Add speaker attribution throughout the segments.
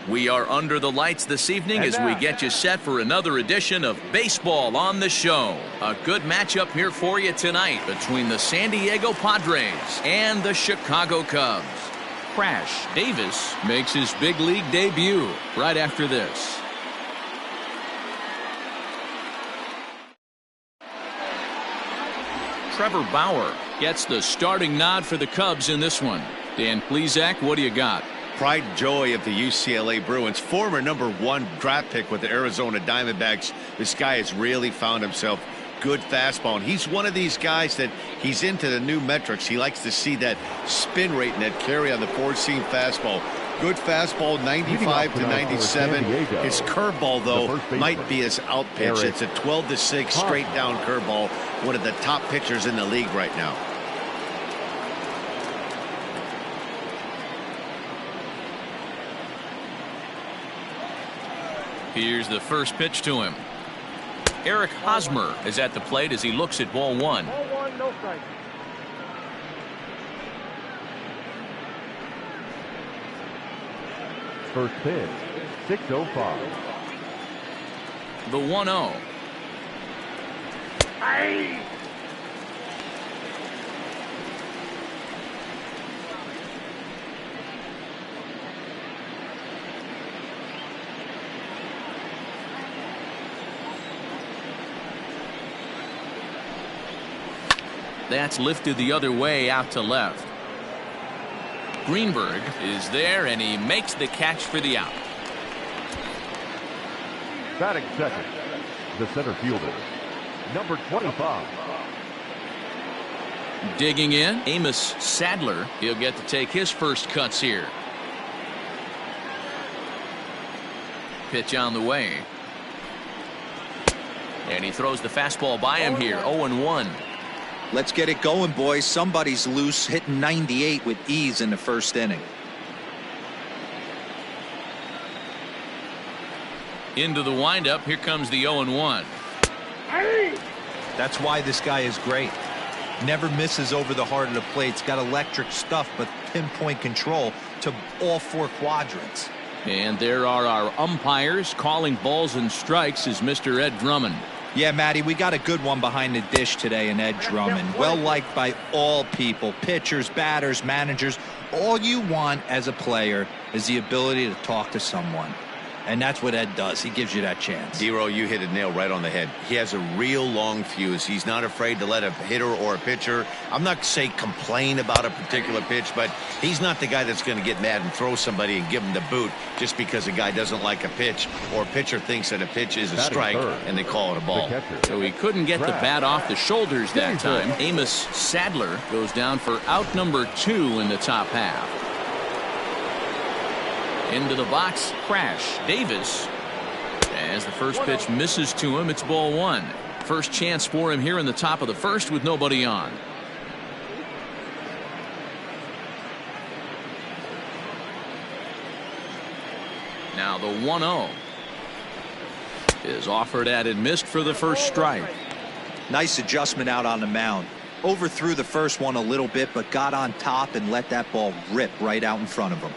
Speaker 1: We are under the lights this evening as we get you set for another edition of Baseball on the Show. A good matchup here for you tonight between the San Diego Padres and the Chicago Cubs. Crash Davis makes his big league debut right after this. Trevor Bauer gets the starting nod for the Cubs in this one. Dan Plesac, what do you got?
Speaker 2: Pride and joy of the UCLA Bruins, former #1 draft pick with the Arizona Diamondbacks. This guy has really found himself good fastball, and he's one of these guys that he's into the new metrics. He likes to see that spin rate and that carry on the four-seam fastball. Good fastball, 95 to 97. His curveball, though, might be his out pitch. It's a 12-6 straight down curveball. One of the top pitchers in the league right now.
Speaker 1: Here's the first pitch to him. Eric Hosmer is at the plate as he looks at ball one.
Speaker 3: Ball one, no strike.
Speaker 4: First pitch, 6:05.
Speaker 1: The 1-0.
Speaker 3: Aye.
Speaker 1: That's lifted the other way out to left. Greenberg is there and he makes the catch for the out.
Speaker 4: Batting second, the center fielder, number 25.
Speaker 1: Digging in, Amos Sadler. He'll get to take his first cuts here. Pitch on the way. And he throws the fastball by him here, 0-1.
Speaker 5: Let's get it going, boys. Somebody's loose, hitting 98 with ease in the first inning.
Speaker 1: Into the windup. Here comes the 0-1.
Speaker 5: That's why this guy is great. Never misses over the heart of the plate. He's got electric stuff, but pinpoint control to all four quadrants.
Speaker 1: And there are our umpires calling balls and strikes is Mr. Ed Drummond.
Speaker 5: Yeah, Matty, we got a good one behind the dish today in Ed Drummond. Well liked by all people, pitchers, batters, managers. All you want as a player is the ability to talk to someone. And that's what Ed does. He gives you that chance.
Speaker 2: Dero, you hit a nail right on the head. He has a real long fuse. He's not afraid to let a hitter or a pitcher, I'm not saying complain about a particular pitch, but he's not the guy that's going to get mad and throw somebody and give him the boot just because a guy doesn't like a pitch or a pitcher thinks that a pitch is a strike and they call it a ball.
Speaker 1: So he couldn't get the bat off the shoulders that time. Amos Sadler goes down for out number 2 in the top half. Into the box, Crash Davis. As the first pitch misses to him, it's ball 1. First chance for him here in the top of the first with nobody on. Now the 1-0 is offered at and missed for the first strike.
Speaker 5: Nice adjustment out on the mound. Overthrew the first one a little bit, but got on top and let that ball rip right out in front of him.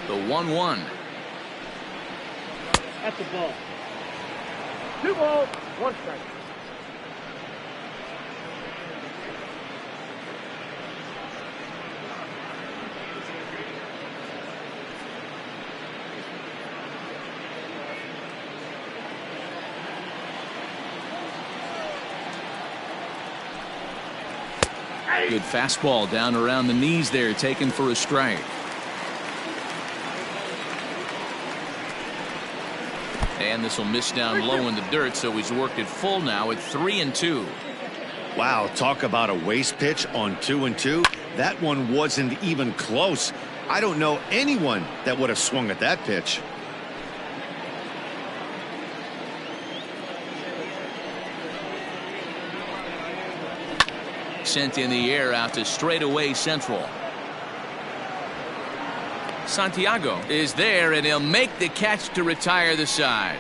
Speaker 1: The 1-1.
Speaker 3: That's the ball. 2 balls, 1 strike.
Speaker 1: Good fastball down around the knees there, taken for a strike. And this will miss down low in the dirt, so he's worked it full now at 3-2.
Speaker 2: Wow, talk about a waste pitch on 2-2. That one wasn't even close. I don't know anyone that would have swung at that pitch.
Speaker 1: Sent in the air out to straightaway central. Santiago is there, and he'll make the catch to retire the side.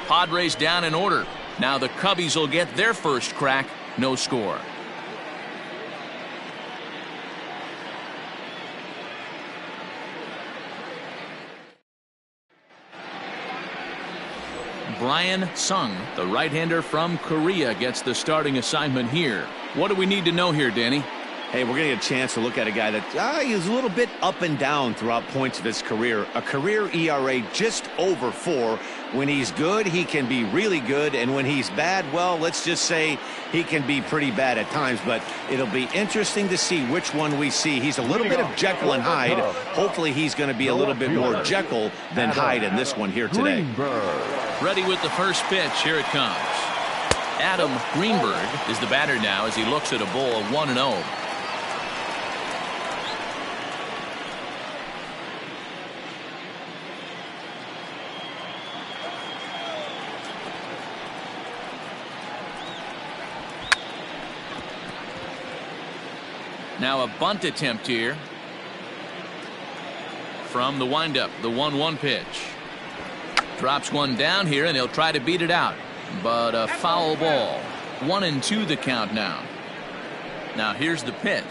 Speaker 1: Padres down in order. Now the Cubbies will get their first crack. No score. Brian Sung, the right-hander from Korea, gets the starting assignment here. What do we need to know here, Danny?
Speaker 2: Hey, we're going to get a chance to look at a guy that he's a little bit up and down throughout points of his career. A career ERA just over 4. When he's good, he can be really good. And when he's bad, well, let's just say he can be pretty bad at times. But it'll be interesting to see which one we see. He's a little bit of Jekyll and Hyde. Hopefully he's going to be a little bit more Jekyll than Hyde in this one here today.
Speaker 1: Ready with the first pitch. Here it comes. Adam Greenberg is the batter now as he looks at a ball 1-0. Now a bunt attempt here from the windup. The 1-1 pitch. Drops one down here, and he'll try to beat it out. But a foul ball. 1-2 the count now. Now here's the pitch.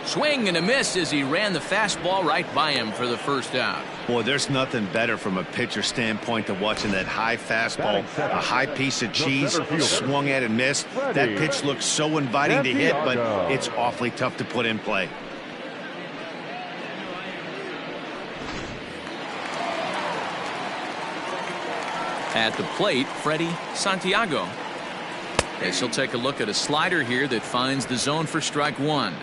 Speaker 1: Swing and a miss as he ran the fastball right by him for the first out.
Speaker 2: Boy, there's nothing better from a pitcher standpoint than watching that high fastball, a high piece of cheese, swung at and missed. That pitch looks so inviting to hit, but it's awfully tough to put in play.
Speaker 1: At the plate, Freddie Santiago. As he'll take a look at a slider here that finds the zone for strike one.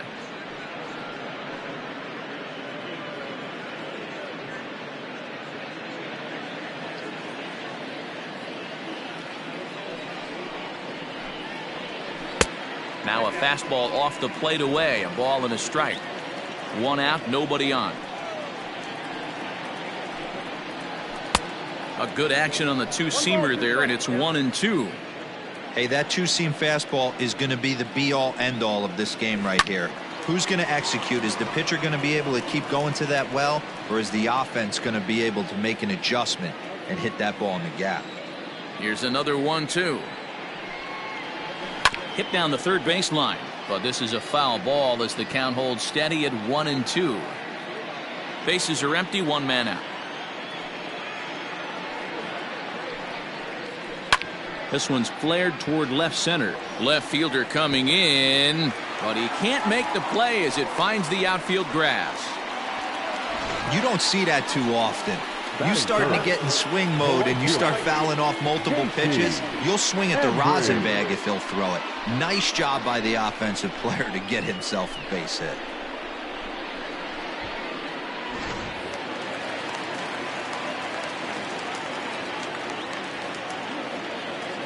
Speaker 1: Now a fastball off the plate away. A ball and a strike. One out, nobody on. A good action on the two-seamer there, and it's 1-2.
Speaker 5: Hey, that two-seam fastball is going to be the be-all, end-all of this game right here. Who's going to execute? Is the pitcher going to be able to keep going to that well, or is the offense going to be able to make an adjustment and hit that ball in the gap?
Speaker 1: Here's another 1-2. Hit down the third baseline, but this is a foul ball as the count holds steady at 1-2. Bases are empty, one man out. This one's flared toward left center. Left fielder coming in, but he can't make the play as it finds the outfield grass.
Speaker 5: You don't see that too often. You starting to get in swing mode and you start fouling off multiple pitches, you'll swing at the rosin bag if he'll throw it. Nice job by the offensive player to get himself a base hit.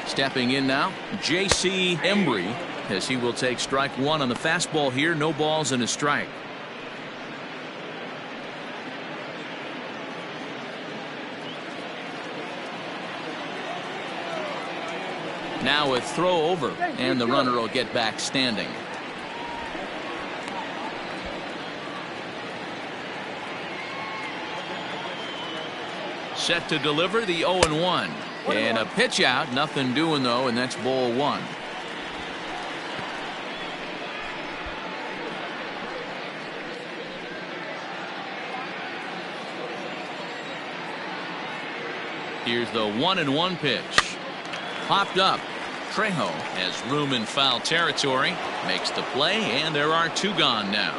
Speaker 1: Stepping in now, J.C. Embry, as he will take strike one on the fastball here. No balls and a strike. Now a throw over, and the runner will get back standing. Set to deliver the 0-1. And a pitch out, nothing doing though, and that's ball one. Here's the 1-1 pitch. Popped up. Trejo has room in foul territory, makes the play, and there are two gone now.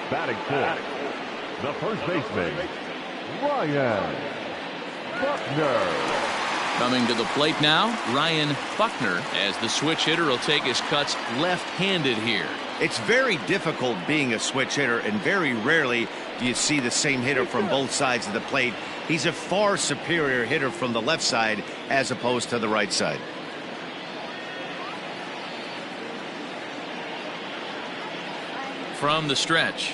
Speaker 4: Batting fourth, the first baseman, Ryan Buckner.
Speaker 1: Coming to the plate now, Ryan Buckner, as the switch hitter will take his cuts left-handed here.
Speaker 2: It's very difficult being a switch hitter, and very rarely do you see the same hitter from both sides of the plate. He's a far superior hitter from the left side as opposed to the right side.
Speaker 1: From the stretch.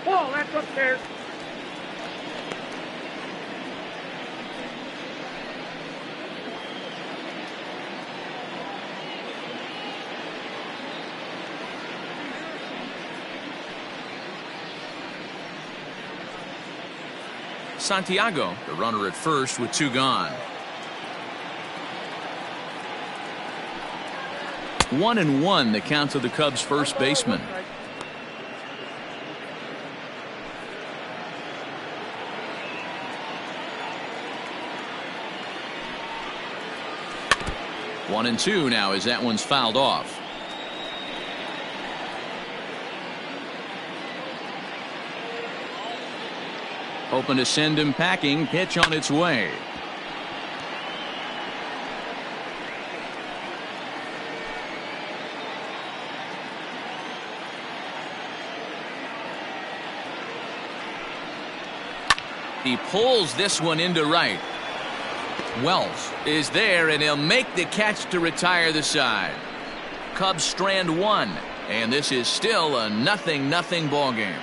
Speaker 3: Ball, that's upstairs.
Speaker 1: Santiago, the runner at first with two gone. 1-1 the count to the Cubs first baseman. 1-2 now as that one's fouled off. Hoping to send him packing. Pitch on its way. He pulls this one into right. Wells is there, and he'll make the catch to retire the side. Cubs strand one, and this is still a 0-0 ball game.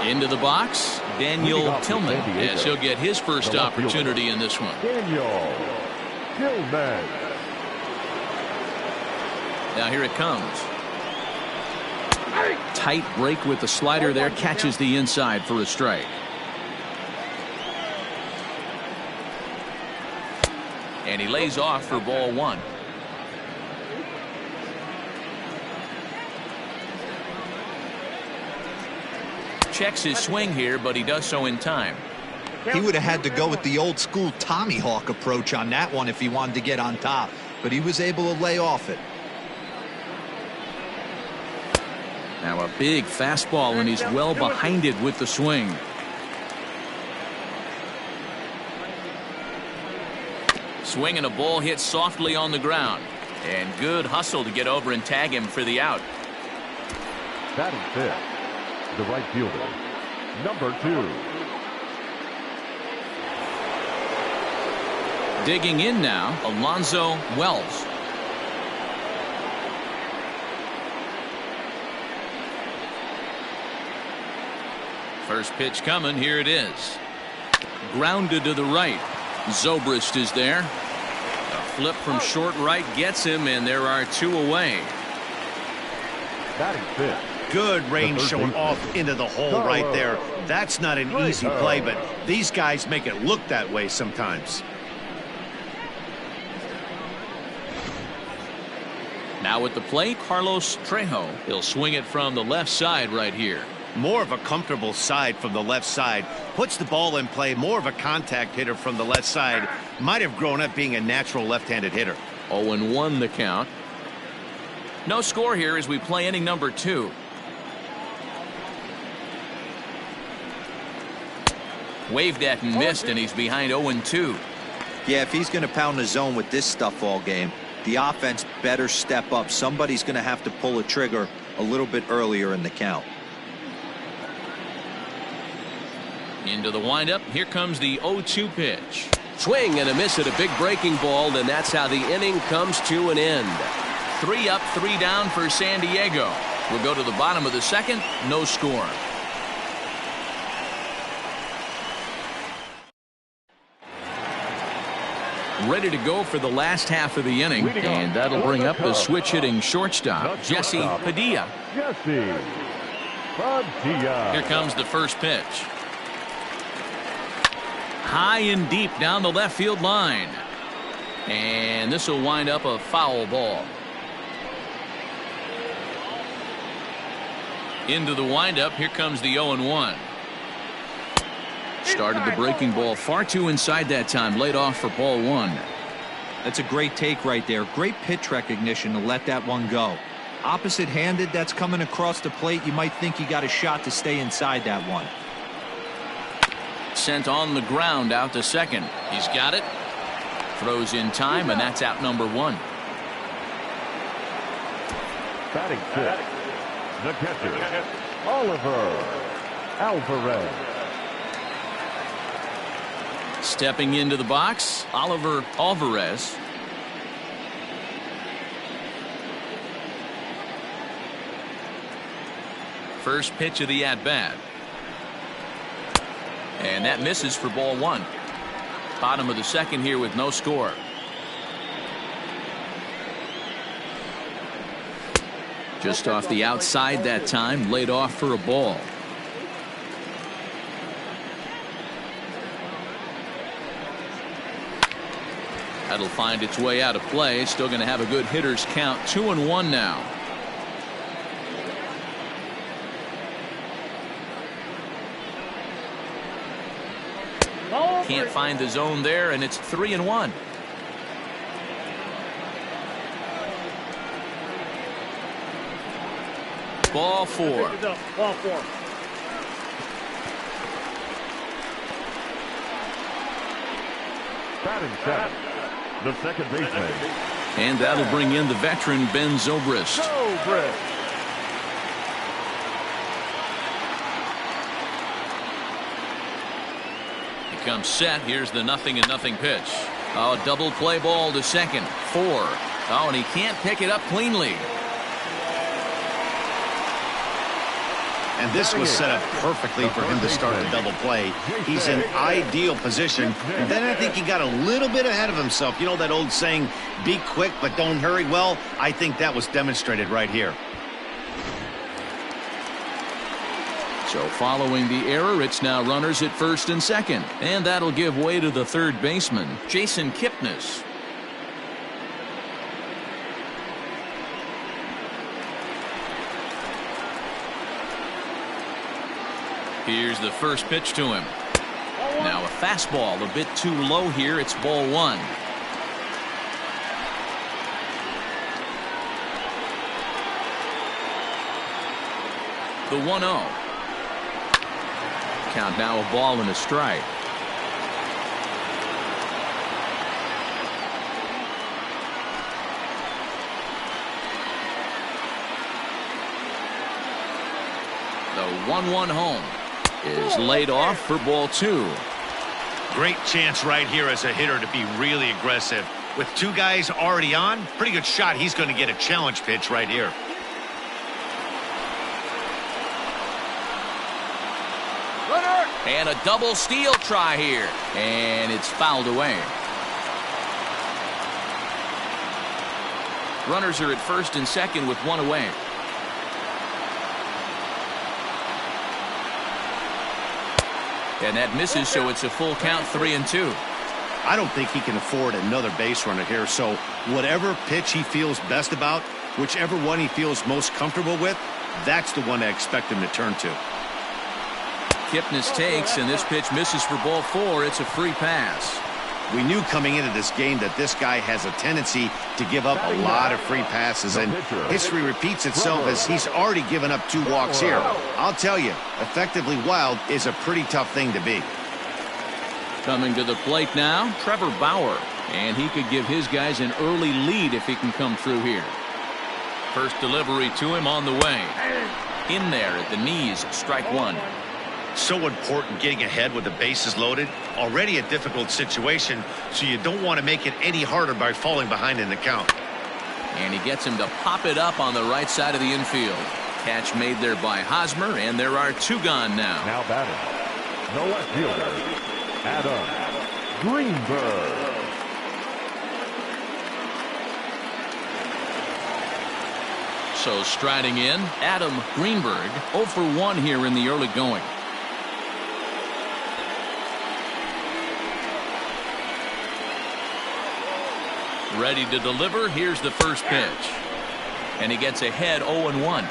Speaker 1: Into the box, Daniel Tillman, as he'll get his first opportunity in this one.
Speaker 4: Daniel Tillman.
Speaker 1: Now here it comes. Tight break with the slider there, catches the inside for a strike. And he lays off for ball one. Checks his swing here, but he does so in time.
Speaker 5: He would have had to go with the old school Tommy Hawk approach on that one if he wanted to get on top, but he was able to lay off it.
Speaker 1: Now a big fastball, and he's well behind it with the swing. Swing and a ball hit softly on the ground, and good hustle to get over and tag him for the out.
Speaker 4: Batting fifth, the right fielder, number 2.
Speaker 1: Digging in now, Alonzo Wells. First pitch coming. Here it is. Grounded to the right. Zobrist is there. A flip from short right gets him, and there are 2 away.
Speaker 4: Batting fifth.
Speaker 2: Good range showing off into the hole right there. That's not an easy play, but these guys make it look that way sometimes.
Speaker 1: Now at the plate, Carlos Trejo. He'll swing it from the left side right here.
Speaker 2: More of a comfortable side from the left side. Puts the ball in play. More of a contact hitter from the left side. Might have grown up being a natural left-handed hitter.
Speaker 1: 0-1 the count. No score here as we play inning number 2. Waved at and missed, and he's behind 0-2.
Speaker 5: Yeah, if he's going to pound the zone with this stuff all game, the offense better step up. Somebody's going to have to pull a trigger a little bit earlier in the count.
Speaker 1: Into the windup. Here comes the 0-2 pitch. Swing and a miss at a big breaking ball, and that's how the inning comes to an end. 3 up, 3 down for San Diego. We'll go to the bottom of the second. No score. Ready to go for the last half of the inning, and that'll bring up the switch-hitting shortstop, Jesse Padilla.
Speaker 4: Jesse Padilla.
Speaker 1: Here comes the first pitch. High and deep down the left field line. And this will wind up a foul ball. Into the windup. Here comes the 0-1. Started the breaking ball far too inside that time. Laid off for ball 1.
Speaker 5: That's a great take right there. Great pitch recognition to let that one go. Opposite-handed, that's coming across the plate. You might think you got a shot to stay inside that one.
Speaker 1: Sent on the ground out to second. He's got it. Throws in time, and that's out number 1.
Speaker 4: Batting fifth, the catcher, Oliver Alvarez.
Speaker 1: Stepping into the box, Oliver Alvarez. First pitch of the at-bat. And that misses for ball 1. Bottom of the second here with no score. Just off the outside that time, laid off for a ball. That'll find its way out of play. Still going to have a good hitter's count. 2-1 now. Can't find the zone there, and it's 3-1. Ball 4.
Speaker 3: Ball 4.
Speaker 4: Batting seven, the second baseman.
Speaker 1: And that'll bring in the veteran Ben Zobrist. He comes set. Here's the 0-0 pitch. Oh, double play ball to second. 4. Oh, and he can't pick it up cleanly.
Speaker 2: And this was set up perfectly for him to start the double play. He's in ideal position. And then I think he got a little bit ahead of himself. You know that old saying, be quick but don't hurry? Well, I think that was demonstrated right here.
Speaker 1: So following the error, it's now runners at first and second. And that'll give way to the third baseman, Jason Kipnis. Here's the first pitch to him. Now a fastball a bit too low here. It's ball 1. The 1-0. Count now a ball and a strike. The 1-1 home is laid off for ball 2.
Speaker 2: Great chance right here as a hitter to be really aggressive. With 2 guys already on, pretty good shot. He's going to get a challenge pitch right here.
Speaker 3: Runner.
Speaker 1: And a double steal try here. And it's fouled away. Runners are at first and second with 1 away. And that misses, so it's a full count, 3-2.
Speaker 2: I don't think he can afford another base runner here, so whatever pitch he feels best about, whichever one he feels most comfortable with, that's the one I expect him to turn to.
Speaker 1: Kipnis takes, and this pitch misses for ball 4. It's a free pass.
Speaker 2: We knew coming into this game that this guy has a tendency to give up a lot of free passes, and history repeats itself as he's already given up 2 walks here. I'll tell you, effectively wild is a pretty tough thing to be.
Speaker 1: Coming to the plate now, Trevor Bauer. And he could give his guys an early lead if he can come through here. First delivery to him on the way. In there at the knees, strike 1.
Speaker 2: So important getting ahead with the bases loaded. Already a difficult situation, so you don't want to make it any harder by falling behind in the count.
Speaker 1: And he gets him to pop it up on the right side of the infield. Catch made there by Hosmer, and there are 2 gone now.
Speaker 4: Now batting, the left fielder, Adam Greenberg.
Speaker 1: So striding in, Adam Greenberg, 0 for 1 here in the early going. Ready to deliver. Here's the first pitch. And he gets ahead 0-1.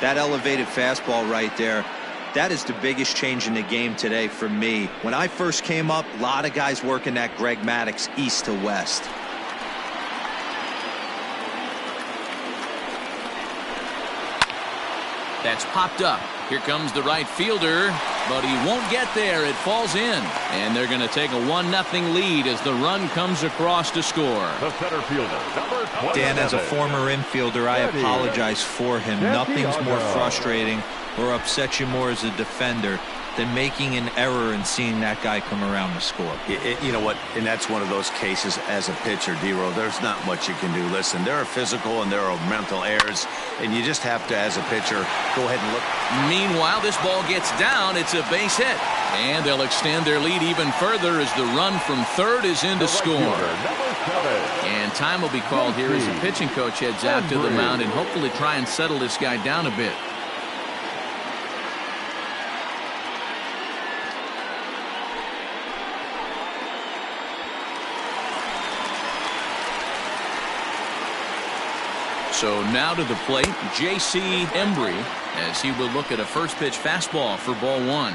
Speaker 5: That elevated fastball right there, that is the biggest change in the game today for me. When I first came up, a lot of guys working that Greg Maddux east to west.
Speaker 1: That's popped up. Here comes the right fielder, but he won't get there. It falls in. And they're going to take a 1-0 lead as the run comes across to score.
Speaker 4: The center fielder, number 27.
Speaker 5: Dan, as a former infielder, I apologize for him. Nothing's more frustrating or upsets you more as a defender than making an error and seeing that guy come around to score.
Speaker 2: You know what? And that's one of those cases as a pitcher, D-Row. There's not much you can do. Listen, there are physical and there are mental errors, and you just have to, as a pitcher, go ahead and look.
Speaker 1: Meanwhile, this ball gets down. It's a base hit. And they'll extend their lead even further as the run from third is in to score. And time will be called here as the pitching coach heads out to the mound and hopefully try and settle this guy down a bit. So now to the plate, J.C. Embry, as he will look at a first pitch fastball for ball 1.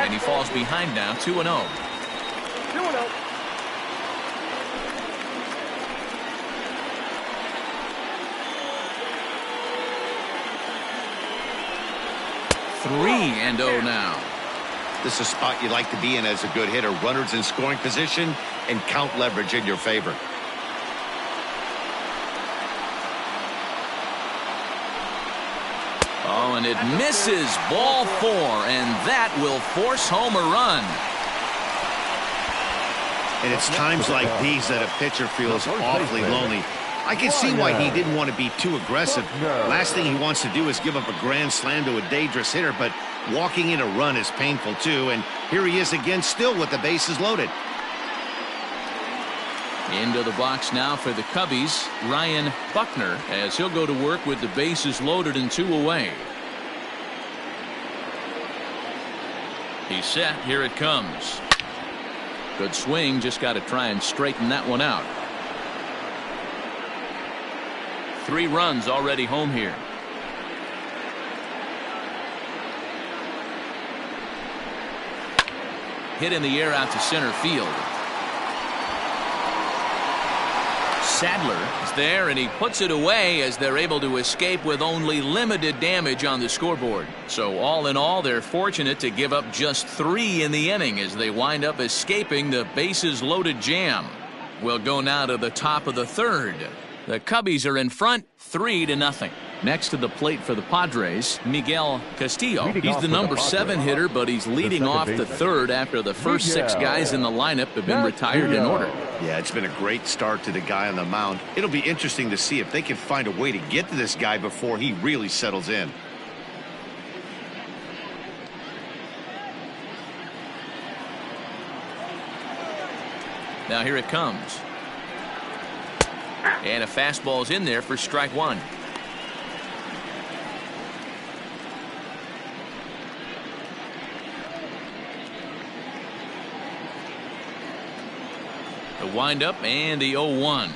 Speaker 1: And he falls behind now, 2-0.
Speaker 3: 2-0.
Speaker 1: 3-0 now.
Speaker 2: This is a spot you like to be in as a good hitter. Runners in scoring position and count leverage in your favor.
Speaker 1: Oh, and it misses. Ball 4, and that will force home a run.
Speaker 2: And it's times like these that a pitcher feels awfully lonely. I can see why he didn't want to be too aggressive. Last thing he wants to do is give up a grand slam to a dangerous hitter, but walking in a run is painful too. And here he is again, still with the bases loaded.
Speaker 1: Into the box now for the Cubbies, Ryan Buckner, as he'll go to work with the bases loaded and 2 away. He's set. Here it comes. Good swing. Just got to try and straighten that one out. 3 runs already home here. Hit in the air out to center field. Sadler is there, and he puts it away as they're able to escape with only limited damage on the scoreboard. So all in all, they're fortunate to give up just 3 in the inning as they wind up escaping the bases loaded jam. We'll go now to the top of the 3rd. The Cubbies are in front 3-0. Next to the plate for the Padres, Miguel Castillo. He's the number 7 hitter, but he's leading off the 3rd after the first 6 guys in the lineup have been retired in order.
Speaker 2: Yeah, it's been a great start to the guy on the mound. It'll be interesting to see if they can find a way to get to this guy before he really settles in.
Speaker 1: Now here it comes. And a fastball's in there for strike 1. The windup and the 0-1.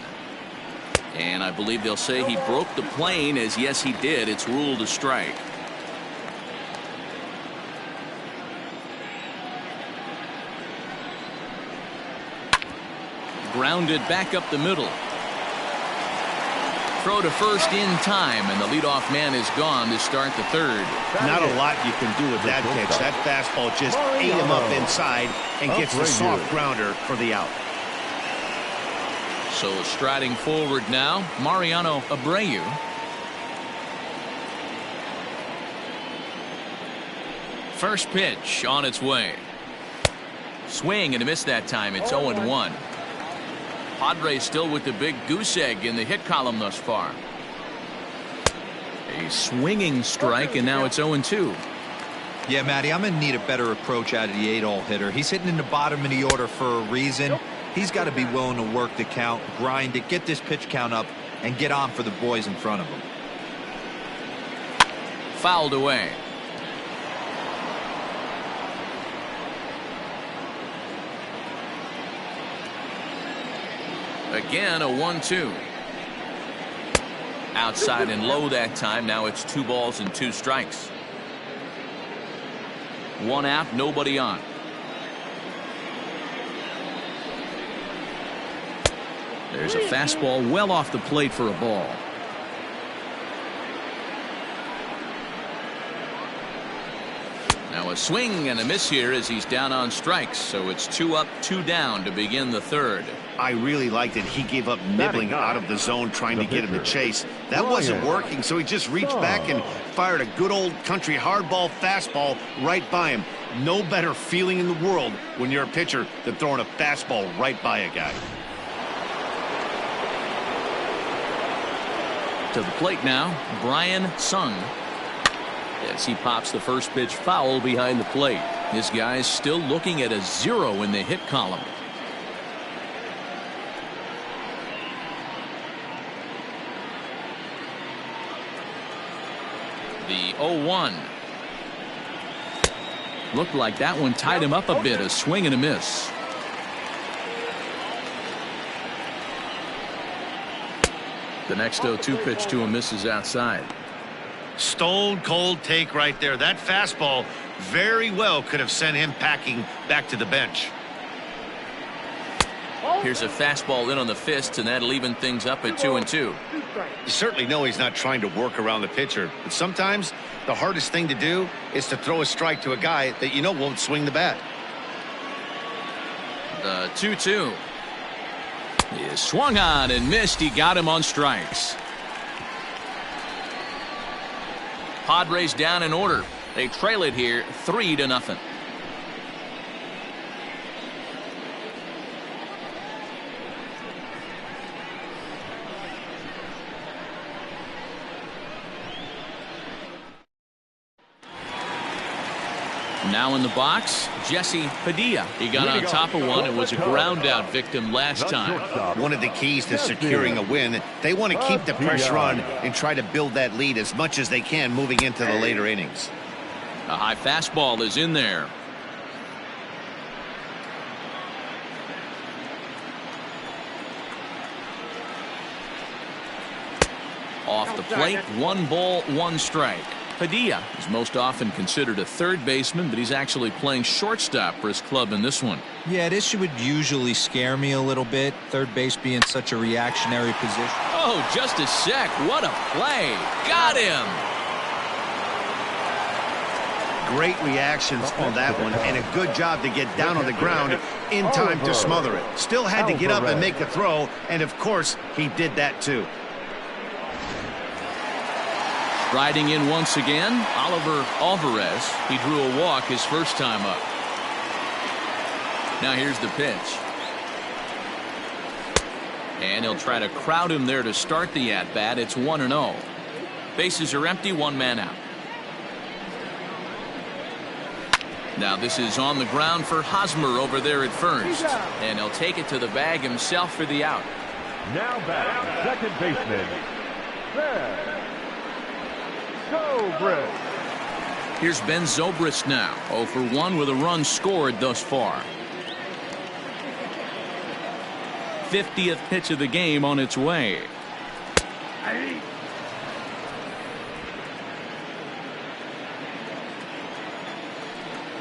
Speaker 1: And I believe they'll say he broke the plane, as yes he did. It's ruled a strike. Grounded back up the middle. Throw to first in time, and the leadoff man is gone to start the 3rd.
Speaker 2: Not a lot you can do with that pitch. That fastball just ate him up inside and gets the soft grounder for the out.
Speaker 1: So striding forward now, Mariano Abreu. First pitch on its way. Swing and a miss that time. It's 0-1. Padres still with the big goose egg in the hit column thus far. A swinging strike, and now it's 0-2.
Speaker 5: Yeah, Matty, I'm going to need a better approach out of the 8-hole hitter. He's hitting in the bottom of the order for a reason. He's got to be willing to work the count, grind it, get this pitch count up, and get on for the boys in front of him.
Speaker 1: Fouled away. Again, a 1-2. Outside and low that time. Now it's 2 balls and 2 strikes. 1 out, nobody on. There's a fastball well off the plate for a ball. Now a swing and a miss here as he's down on strikes. So it's 2 up, 2 down to begin the 3rd.
Speaker 2: I really liked it. He gave up nibbling out of the zone trying to get him to chase. That wasn't working, so he just reached back and fired a good old country hardball fastball right by him. No better feeling in the world when you're a pitcher than throwing a fastball right by a guy.
Speaker 1: To the plate now, Brian Sung. As he pops the first pitch foul behind the plate. This guy's still looking at a 0 in the hit column. The 0-1. Looked like that one tied him up a bit. A swing and a miss. The next 0-2 pitch to him misses outside.
Speaker 2: Stone cold take right there. That fastball very well could have sent him packing back to the bench.
Speaker 1: Here's a fastball in on the fists, and that'll even things up at 2-2.
Speaker 2: You certainly know he's not trying to work around the pitcher, but sometimes the hardest thing to do is to throw a strike to a guy that you know won't swing the bat.
Speaker 1: The 2-2. He swung on and missed. He got him on strikes. Padres down in order. They trail it here 3-0. Now in the box, Jesse Padilla. He got on top of one and was a ground out victim last time.
Speaker 2: One of the keys to securing a win, they want to keep the pressure on and try to build that lead as much as they can moving into the later innings.
Speaker 1: A high fastball is in there. Off the plate, 1 ball, 1 strike. Padilla is most often considered a third baseman, but he's actually playing shortstop for his club in this one.
Speaker 5: Yeah, this would usually scare me a little bit. Third base being such a reactionary position.
Speaker 1: Oh, just a sec. What a play. Got him.
Speaker 2: Great reactions on that one, and a good job to get down on the ground in time to smother it. Still had to get up and make a throw, and of course, he did that too.
Speaker 1: Riding in once again, Oliver Alvarez. He drew a walk his first time up. Now here's the pitch. And he'll try to crowd him there to start the at-bat. It's 1-0. Bases are empty, 1 man out. Now this is on the ground for Hosmer over there at first. And he'll take it to the bag himself for the out.
Speaker 4: Now back, second baseman, Zobrist.
Speaker 1: Here's Ben Zobrist now, 0 for 1 with a run scored thus far. 50th pitch of the game on its way.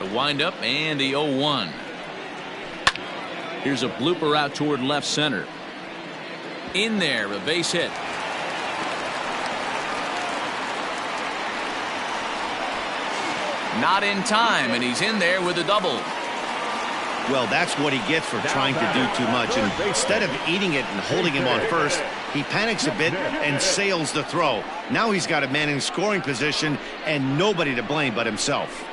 Speaker 1: The windup and the 0-1. Here's a blooper out toward left center. In there, a base hit. Not in time, and he's in there with a double.
Speaker 2: Well, that's what he gets for trying to do too much. And instead of eating it and holding him on first, he panics a bit and sails the throw. Now he's got a man in scoring position and nobody to blame but himself.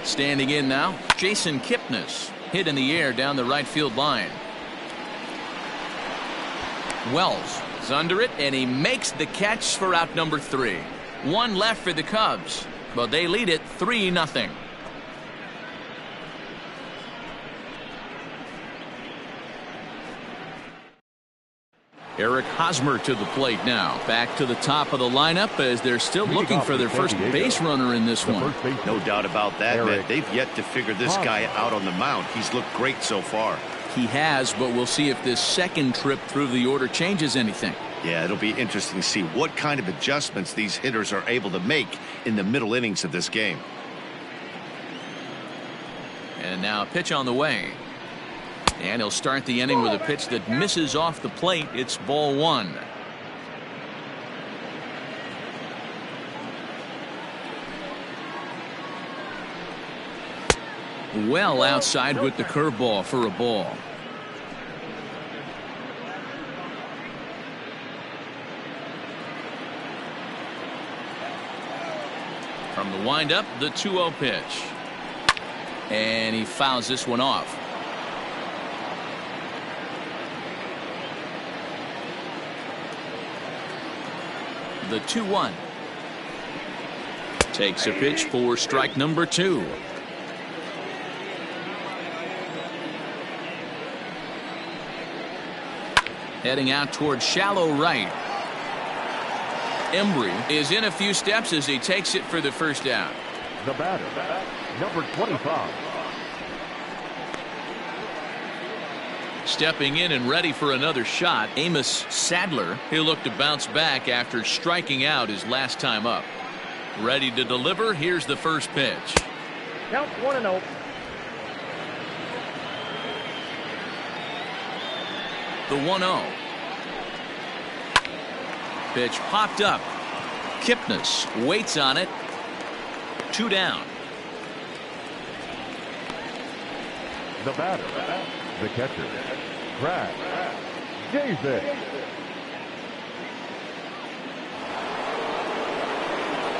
Speaker 1: Standing in now, Jason Kipnis. Hit in the air down the right field line. Wells is under it, and he makes the catch for out number 3. 1 left for the Cubs, but they lead it 3-0. Eric Hosmer to the plate now. Back to the top of the lineup as they're still looking for their first base runner in this one.
Speaker 2: No doubt about that, man. They've yet to figure this guy out on the mound. He's looked great so far.
Speaker 1: He has, but we'll see if this second trip through the order changes anything.
Speaker 2: Yeah, it'll be interesting to see what kind of adjustments these hitters are able to make in the middle innings of this game.
Speaker 1: And now a pitch on the way. And he'll start the inning with a pitch that misses off the plate. It's ball 1. Well outside with the curveball for a ball. From the windup, the 2-0 pitch. And he fouls this one off. The 2-1. Takes a pitch for strike number 2. Heading out toward shallow right. Embry is in a few steps as he takes it for the first out.
Speaker 4: The batter, number 25.
Speaker 1: Stepping in and ready for another shot, Amos Sadler. He'll look to bounce back after striking out his last time up. Ready to deliver. Here's the first pitch.
Speaker 3: Count 1-0.
Speaker 1: The 1-0. Pitch popped up. Kipnis waits on it. 2 down.
Speaker 4: The batter, the catcher, Davis.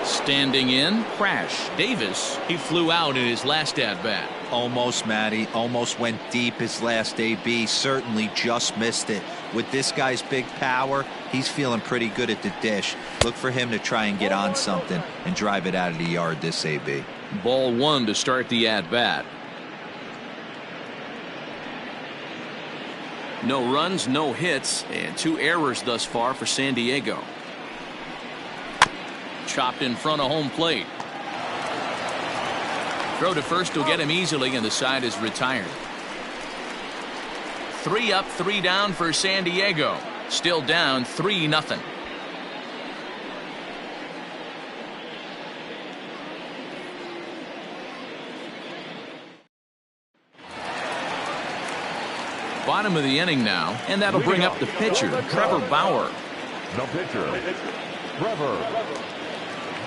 Speaker 1: Standing in, Crash Davis. He flew out in his last at-bat.
Speaker 5: Almost, Matty. Almost went deep his last AB. Certainly just missed it. With this guy's big power, he's feeling pretty good at the dish. Look for him to try and get on something and drive it out of the yard this AB.
Speaker 1: Ball 1 to start the at-bat. No runs, no hits, and 2 errors thus far for San Diego. Chopped in front of home plate. Throw to first will get him easily, and the side is retired. 3 up, 3 down for San Diego. Still down 3-0. Bottom of the inning now, and that'll bring up the pitcher, Trevor Bauer.
Speaker 4: The pitcher, Trevor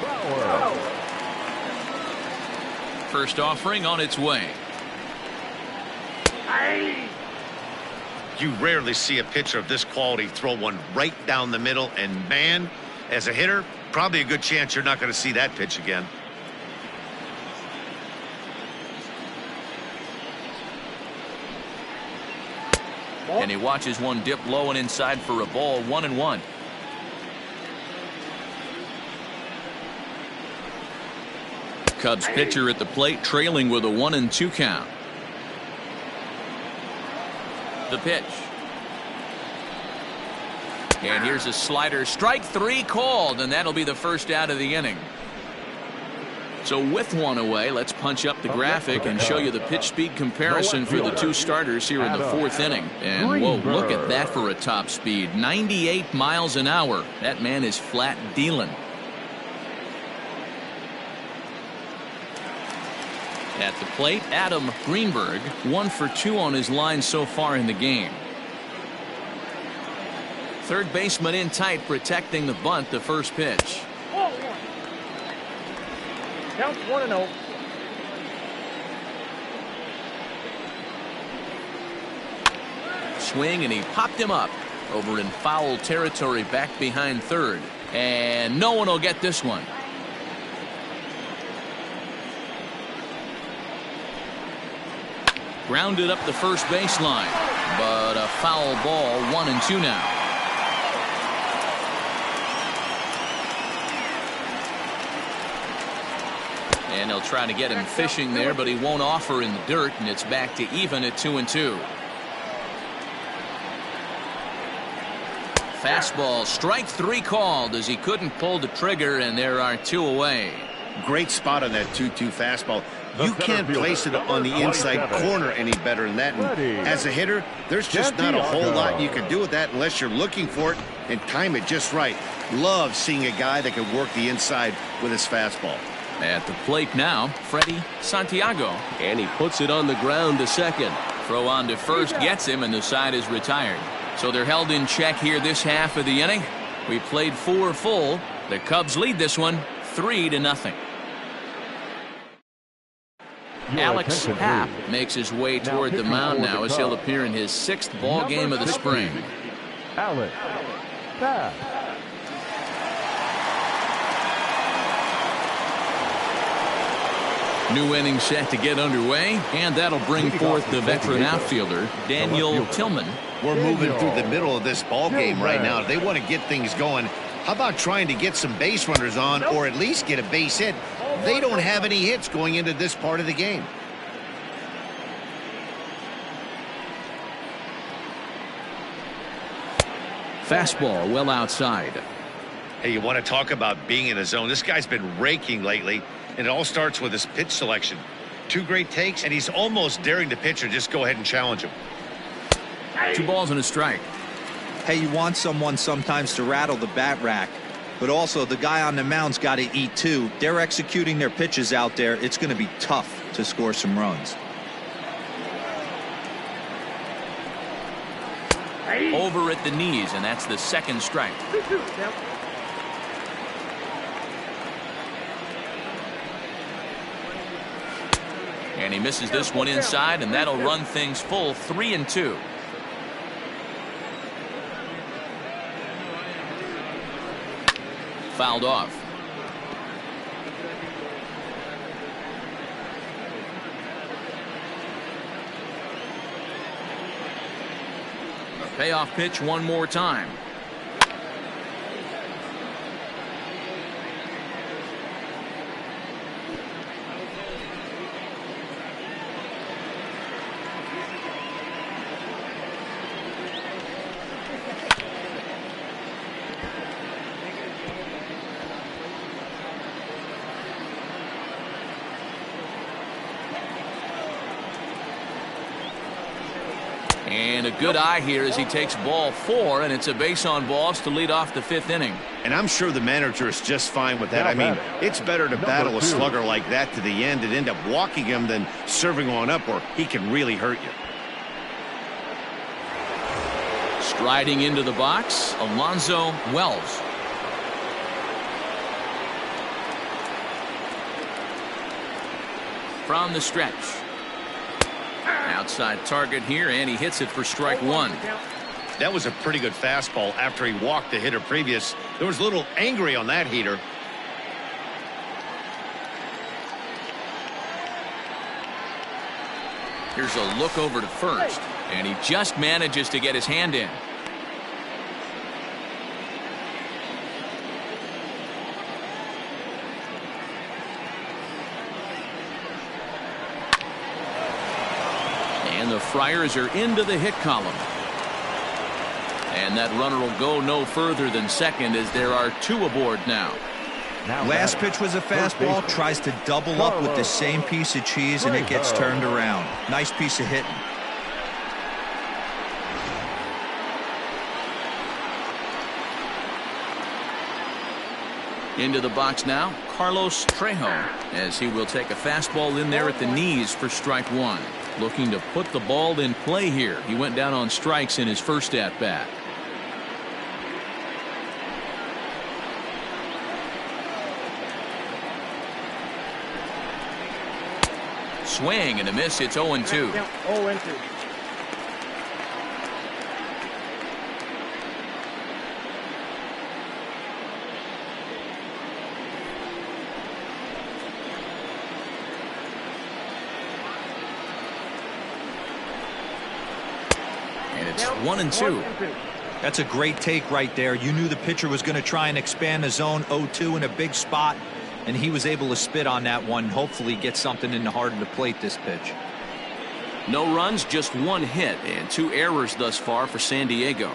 Speaker 4: Bauer.
Speaker 1: First offering on its way.
Speaker 2: You rarely see a pitcher of this quality throw one right down the middle, and man, as a hitter, probably a good chance you're not going to see that pitch again.
Speaker 1: And he watches one dip low and inside for a ball. 1-1. Cubs pitcher at the plate, trailing with a 1-2 count. The pitch. And here's a slider. Strike 3 called, and that'll be the first out of the inning. So with 1 away, let's punch up the graphic and show you the pitch speed comparison for the 2 starters here in the 4th inning. And whoa, look at that for a top speed. 98 miles an hour. That man is flat dealing. At the plate, Adam Greenberg, 1 for 2 on his line so far in the game. Third baseman in tight, protecting the bunt. The first pitch.
Speaker 3: Count 1-0.
Speaker 1: Swing, and he popped him up over in foul territory back behind third. And no one will get this one. Grounded up the first baseline, but a foul ball. 1-2 now. And they'll try to get him fishing there, but he won't offer in the dirt, and it's back to even at 2-2. Fastball, strike 3 called as he couldn't pull the trigger, and there are 2 away.
Speaker 2: Great spot on that 2-2 fastball. You can't place it on the inside corner any better than that. And as a hitter, there's just not a whole lot you can do with that unless you're looking for it and time it just right. Love seeing a guy that can work the inside with his fastball.
Speaker 1: At the plate now, Freddie Santiago, and he puts it on the ground to second. Throw on to first gets him, and the side is retired. So they're held in check here this half of the inning. We played 4 full. The Cubs lead this one 3-0. Alex Happ makes his way toward the mound now as he'll appear in his 6th ball game of the spring.
Speaker 4: Alex Happ.
Speaker 1: New inning set to get underway, and that'll bring forth the veteran outfielder, Daniel Tillman.
Speaker 2: We're moving through the middle of this ball game right now. If they want to get things going, how about trying to get some base runners on or at least get a base hit? They don't have any hits going into this part of the game.
Speaker 1: Fastball well outside.
Speaker 2: Hey, you want to talk about being in a zone? This guy's been raking lately. And it all starts with his pitch selection. 2 great takes, and he's almost daring the pitcher just go ahead and challenge him.
Speaker 1: 2 balls and a strike.
Speaker 5: Hey, you want someone sometimes to rattle the bat rack, but also the guy on the mound's got to eat too. They're executing their pitches out there. It's going to be tough to score some runs.
Speaker 1: Over at the knees, and that's the 2nd strike. And he misses this one inside, and that'll run things full 3-2. Fouled off. Payoff pitch one more time. And a good eye here as he takes ball 4, and it's a base on balls to lead off the 5th inning.
Speaker 2: And I'm sure the manager is just fine with that. I mean, it's better to battle a slugger like that to the end and end up walking him than serving on up where he can really hurt you.
Speaker 1: Striding into the box, Alonzo Wells. From the stretch. Outside target here, and he hits it for strike 1.
Speaker 2: That was a pretty good fastball after he walked the hitter previous. There was a little angry on that heater.
Speaker 1: Here's a look over to first, and he just manages to get his hand in. And the Friars are into the hit column. And that runner will go no further than second as there are 2 aboard now.
Speaker 5: Last pitch was a fastball, tries to double up with the same piece of cheese, and it gets turned around. Nice piece of hitting.
Speaker 1: Into the box now, Carlos Trejo, as he will take a fastball in there at the knees for strike 1. Looking to put the ball in play here. He went down on strikes in his first at bat. Swing and a miss. It's 0-2.
Speaker 3: 0-2.
Speaker 1: And it's 1-2.
Speaker 5: That's a great take right there. You knew the pitcher was going to try and expand the zone. 0-2 in a big spot, and he was able to spit on that one. Hopefully get something in the heart of the plate this pitch.
Speaker 1: No runs, just 1 hit, and 2 errors thus far for San Diego.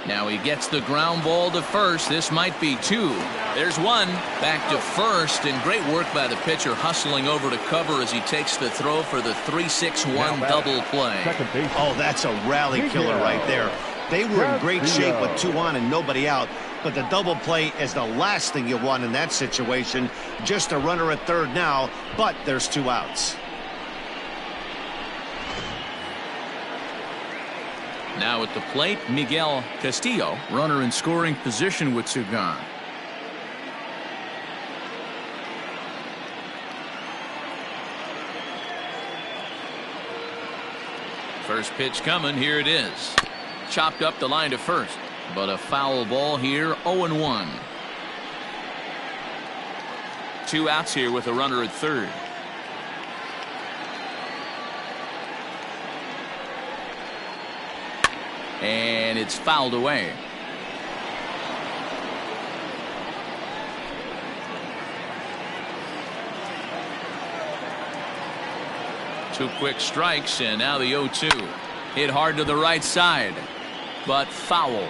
Speaker 1: Now he gets the ground ball to first. This might be 2. There's 1. Back to first, and great work by the pitcher hustling over to cover as he takes the throw for the 3-6-1 double play.
Speaker 2: Oh, that's a rally killer right there. They were in great shape with 2 on and nobody out, but the double play is the last thing you want in that situation. Just a runner at third now, but there's 2 outs.
Speaker 1: Now at the plate, Miguel Castillo, runner in scoring position with 2 gone. First pitch coming, here it is. Chopped up the line to first, but a foul ball here, 0-1. 2 outs here with a runner at third. And it's fouled away. Two quick strikes, and now the 0-2. Hit hard to the right side, but foul.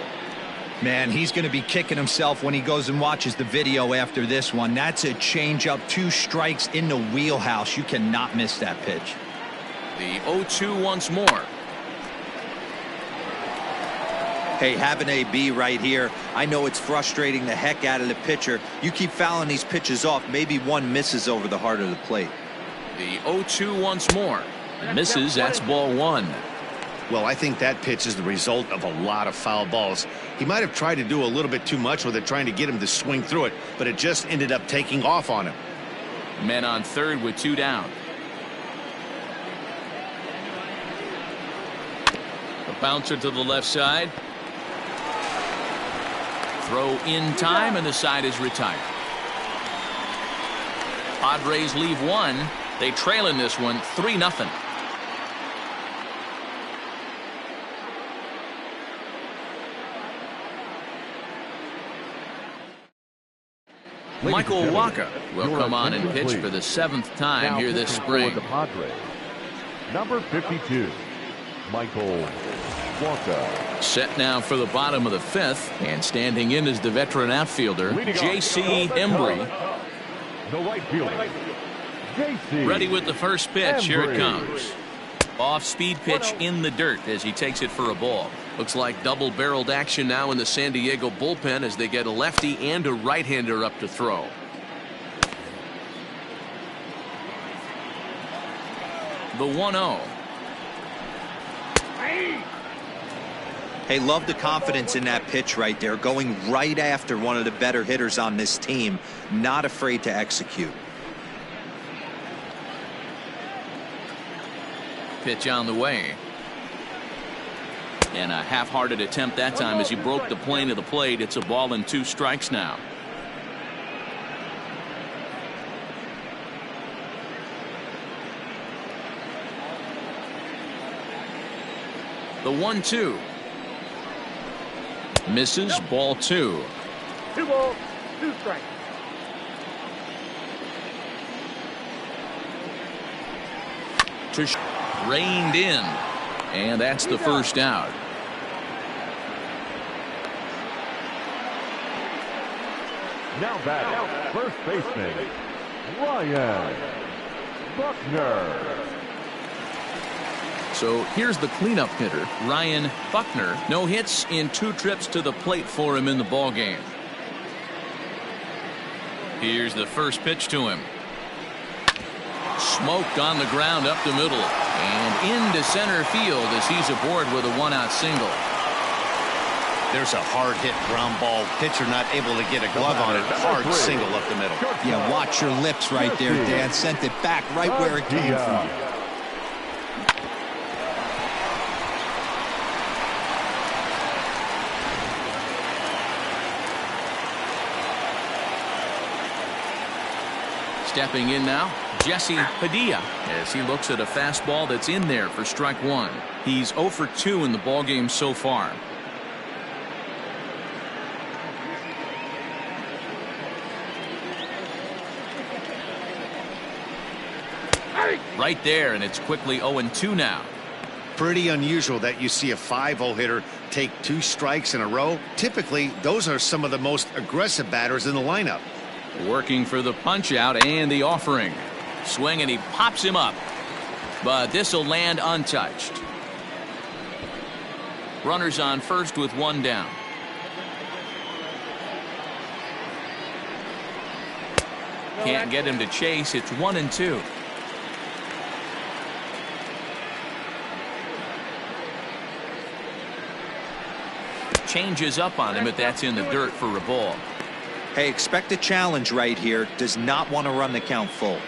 Speaker 5: Man, he's going to be kicking himself when he goes and watches the video after this one. That's a changeup, 2 strikes in the wheelhouse. You cannot miss that pitch.
Speaker 1: The 0-2 once more.
Speaker 5: Hey, have an AB right here. I know it's frustrating the heck out of the pitcher. You keep fouling these pitches off, maybe one misses over the heart of the plate.
Speaker 1: The 0-2 once more. Misses, that's ball 1.
Speaker 2: Well, I think that pitch is the result of a lot of foul balls. He might have tried to do a little bit too much with it, trying to get him to swing through it, but it just ended up taking off on him.
Speaker 1: Men on third with 2 down. A bouncer to the left side. Throw in time, and the side is retired. Padres leave 1. They trail in this one 3-0. Michael Waka will come on and pitch for the 7th time here this spring.
Speaker 4: The Padres, number 52, Michael Waka.
Speaker 1: Set now for the bottom of the 5th, and standing in is the veteran outfielder J.C. Embry.
Speaker 4: The right fielder, J.C.
Speaker 1: Ready with the first pitch. Here it comes. Off-speed pitch in the dirt as he takes it for a ball. Looks like double-barreled action now in the San Diego bullpen as they get a lefty and a right-hander up to throw. The 1-0.
Speaker 5: Hey, love the confidence in that pitch right there, going right after one of the better hitters on this team, not afraid to execute.
Speaker 1: Pitch on the way. And a half-hearted attempt that time as he broke the plane of the plate. It's a ball and 2 strikes now. The 1-2. Misses, ball 2.
Speaker 3: 2 balls, 2 strikes.
Speaker 1: Reined in, and that's the first out.
Speaker 4: Now batting, first baseman, Ryan Buckner.
Speaker 1: So here's the cleanup hitter, Ryan Buckner. No hits in 2 trips to the plate for him in the ballgame. Here's the first pitch to him. Smoked on the ground up the middle and into center field as he's aboard with a 1-out single.
Speaker 2: There's a hard hit ground ball. Pitcher not able to get a glove on it. Hard single up the middle.
Speaker 5: Yeah, watch your lips right there, Dan. Sent it back right where it came from.
Speaker 1: Stepping in now, Jesse Padilla, as he looks at a fastball that's in there for strike 1. He's 0 for 2 in the ballgame so far. Right there, and it's quickly 0-2 now.
Speaker 2: Pretty unusual that you see a 5-0 hitter take 2 strikes in a row. Typically, those are some of the most aggressive batters in the lineup.
Speaker 1: Working for the punch out and the offering. Swing, and he pops him up. But this will land untouched. Runners on first with 1 down. Can't get him to chase. It's 1-2. Changes up on him, but that's in the dirt for a ball.
Speaker 5: Hey, expect a challenge right here. Does not want to run the count full.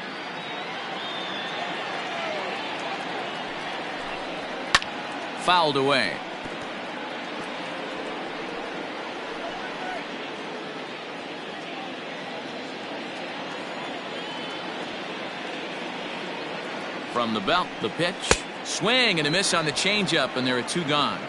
Speaker 1: Fouled away. From the belt, the pitch. Swing and a miss on the changeup, and there are 2 gone.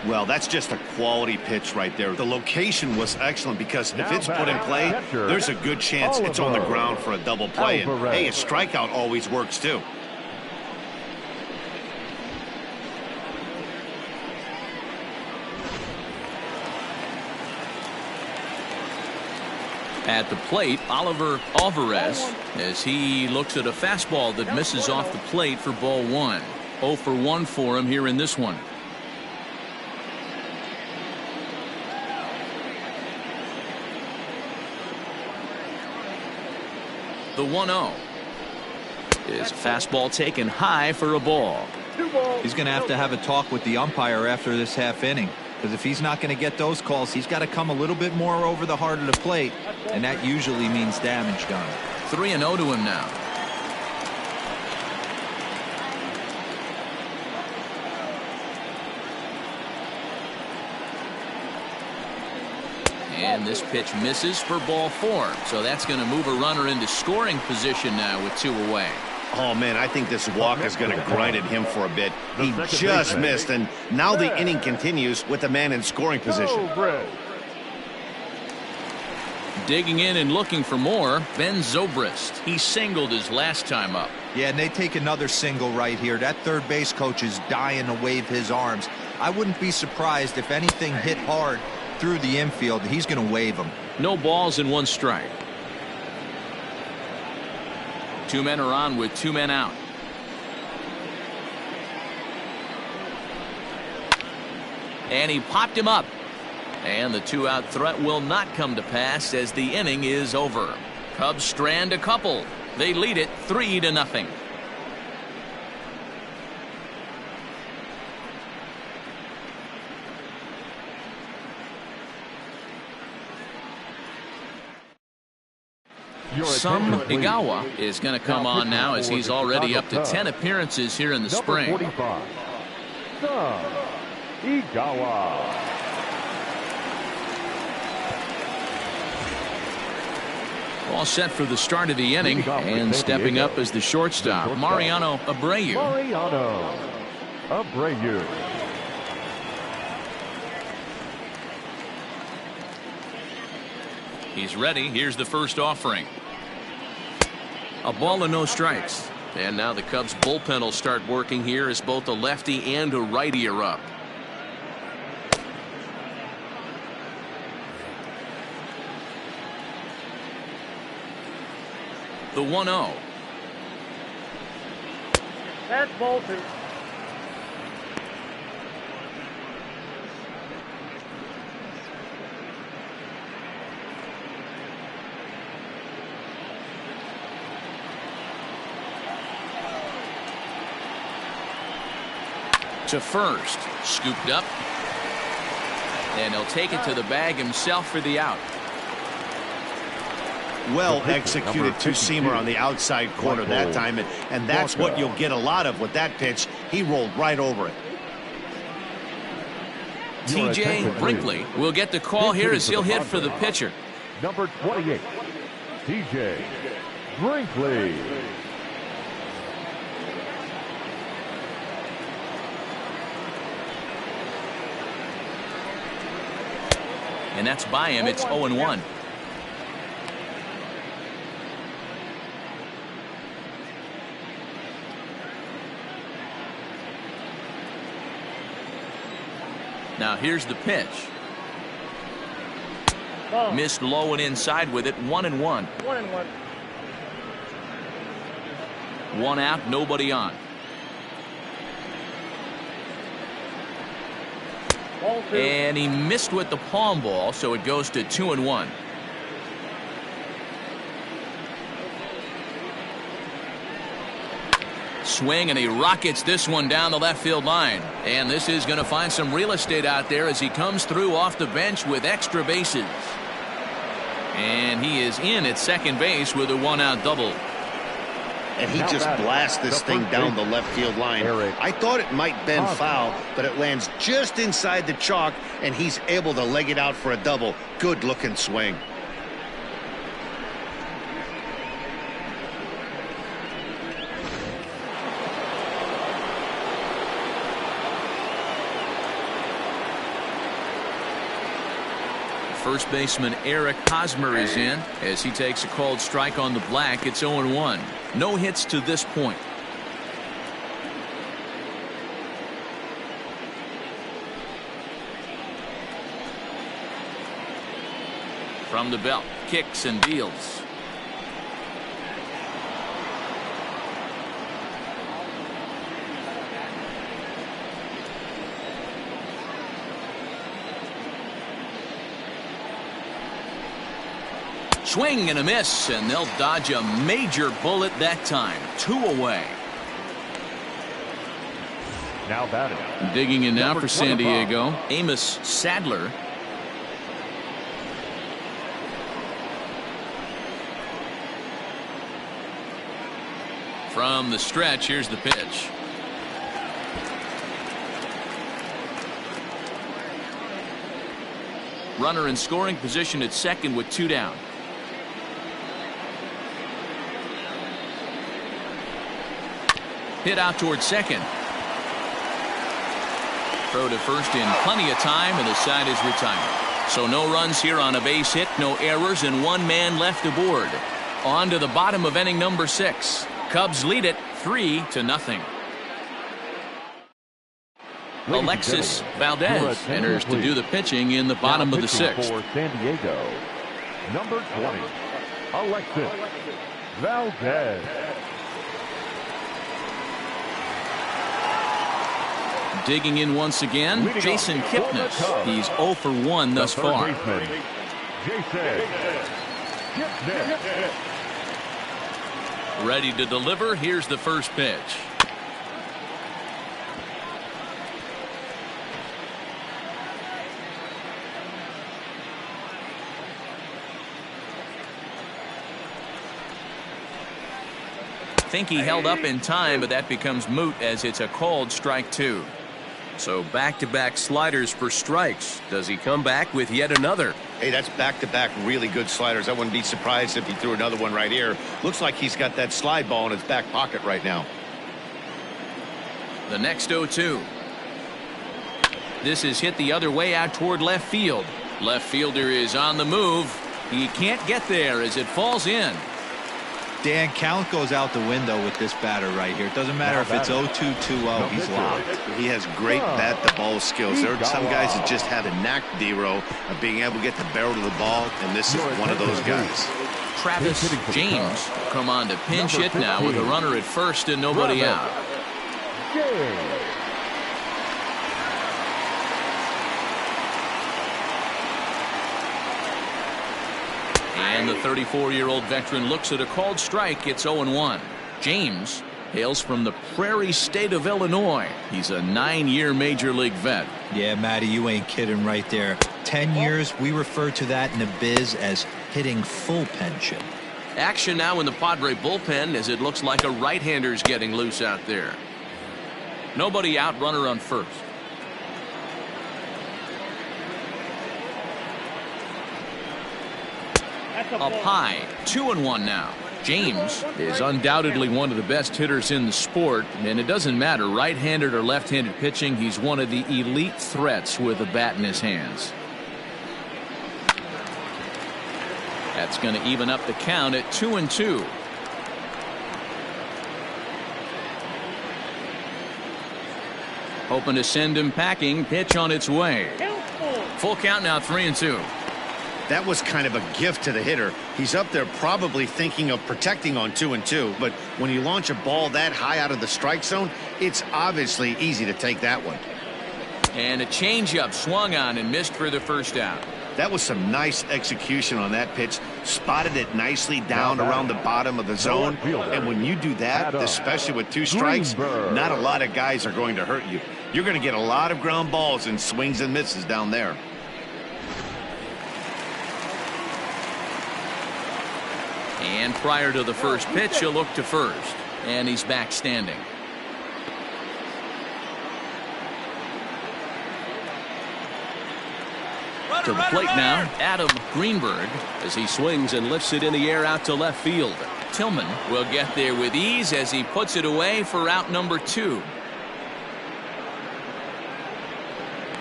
Speaker 2: Well, that's just a quality pitch right there. The location was excellent because if it's put in play, there's a good chance it's on the ground for a double play. And, hey, a strikeout always works too.
Speaker 1: At the plate, Oliver Alvarez, as he looks at a fastball that misses off the plate for ball 1. 0 for 1 for him here in this one. The 1-0 is a fastball taken high for a ball.
Speaker 5: He's going to have a talk with the umpire after this half inning, because if he's not going to get those calls, he's got to come a little bit more over the heart of the plate, and that usually means damage done.
Speaker 1: 3-0 to him now. And this pitch misses for ball 4. So that's going to move a runner into scoring position now with 2 away.
Speaker 2: Oh, man, I think this walk is going to grind at him for a bit. He just missed, and now the inning continues with the man in scoring position.
Speaker 1: Digging in and looking for more, Ben Zobrist. He singled his last time up.
Speaker 5: Yeah, and they take another single right here. That third base coach is dying to wave his arms. I wouldn't be surprised if anything hit hard through the infield. He's going to wave them.
Speaker 1: No balls and 1 strike. 2 men are on with 2 men out. And he popped him up. And the 2-out threat will not come to pass as the inning is over. Cubs strand a couple. They lead it 3-0. Some Igawa is going to come on now as he's already up to 10 appearances here in the spring.
Speaker 4: 45. Some Igawa.
Speaker 1: All set for the start of the inning, and stepping up as the shortstop, Mariano Abreu.
Speaker 4: Mariano Abreu.
Speaker 1: He's ready. Here's the first offering. A ball and no strikes. And now the Cubs bullpen will start working here as both a lefty and a righty are up. The 1-0.
Speaker 3: That's ball 2.
Speaker 1: To first, scooped up, and he'll take it to the bag himself for the out.
Speaker 2: Well executed two-seamer on the outside corner that time, and that's what you'll get a lot of with that pitch. He rolled right over it.
Speaker 1: TJ Brinkley will get the call here as he'll hit for the pitcher.
Speaker 4: Number 28, TJ Brinkley.
Speaker 1: And that's by him. It's 0-1. Now here's the pitch. Missed low and inside with it. 1-1.
Speaker 3: 1-1.
Speaker 1: 1 out, nobody on. And he missed with the palm ball, so it goes to 2-1. Swing, and he rockets this one down the left field line. And this is going to find some real estate out there as he comes through off the bench with extra bases. And he is in at second base with a 1-out double.
Speaker 2: And he just blasts this thing down the left field line. I thought it might bend foul, but it lands just inside the chalk, and he's able to leg it out for a double. Good looking swing.
Speaker 1: First baseman Eric Hosmer is in as he takes a called strike on the black. It's 0-1. No hits to this point. From the belt, kicks and deals. Swing and a miss, and they'll dodge a major bullet that time. 2 away.
Speaker 4: Now batting.
Speaker 1: Digging in now
Speaker 4: Number
Speaker 1: for San
Speaker 4: 25.
Speaker 1: Diego, Amos Sadler. From the stretch, here's the pitch. Runner in scoring position at second with 2 down. Hit out towards second. Throw to first in plenty of time, and the side is retired. So no runs here on a base hit, no errors, and 1 man left aboard. On to the bottom of inning number 6. Cubs lead it 3-0. Alexis Valdez enters to do the pitching in the bottom of the 6th.
Speaker 4: For San Diego, number 20, Alexis Valdez.
Speaker 1: Digging in once again, Jason Kipnis. He's 0 for 1 thus far.
Speaker 4: Baseman, Jason Kipnis.
Speaker 1: Ready to deliver. Here's the first pitch. Think he held up in time, but that becomes moot as it's a called strike 2. So back-to-back sliders for strikes. Does he come back with yet another?
Speaker 2: Hey, that's back-to-back really good sliders. I wouldn't be surprised if he threw another one right here. Looks like he's got that slide ball in his back pocket right now.
Speaker 1: The next 0-2. This is hit the other way out toward left field. Left fielder is on the move. He can't get there as it falls in.
Speaker 5: Dan, count goes out the window with this batter right here. It doesn't matter if it's 0-2, 2-0. He's locked.
Speaker 2: He has great bat-to-ball skills. There are some guys that just have a knack, D-Row, of being able to get the barrel to the ball, and this is one of those guys.
Speaker 1: Travis James come on to pinch hit now with a runner at first and nobody out. And the 34-year-old veteran looks at a called strike. It's 0-1. James hails from the Prairie State of Illinois. He's a 9-year Major League vet.
Speaker 5: Yeah, Matty, you ain't kidding right there. 10 years, we refer to that in the biz as hitting full pension.
Speaker 1: Action now in the Padre bullpen as it looks like a right-hander's getting loose out there. Nobody out, runner on first. Up high, 2-1 now. James is undoubtedly one of the best hitters in the sport, and it doesn't matter right-handed or left-handed pitching. He's one of the elite threats with a bat in his hands. That's going to even up the count at 2-2. Hoping to send him packing. Pitch on its way. Full count now, 3-2.
Speaker 2: That was kind of a gift to the hitter. He's up there probably thinking of protecting on 2-2, but when you launch a ball that high out of the strike zone, it's obviously easy to take that one.
Speaker 1: And a changeup swung on and missed for the first out.
Speaker 2: That was some nice execution on that pitch. Spotted it nicely down around the bottom of the zone. And when you do that, especially with 2 strikes, not a lot of guys are going to hurt you. You're going to get a lot of ground balls and swings and misses down there.
Speaker 1: And prior to the first pitch, he'll look to first. And he's back standing. To the plate now, Adam Greenberg, as he swings and lifts it in the air out to left field. Tillman will get there with ease as he puts it away for out number 2.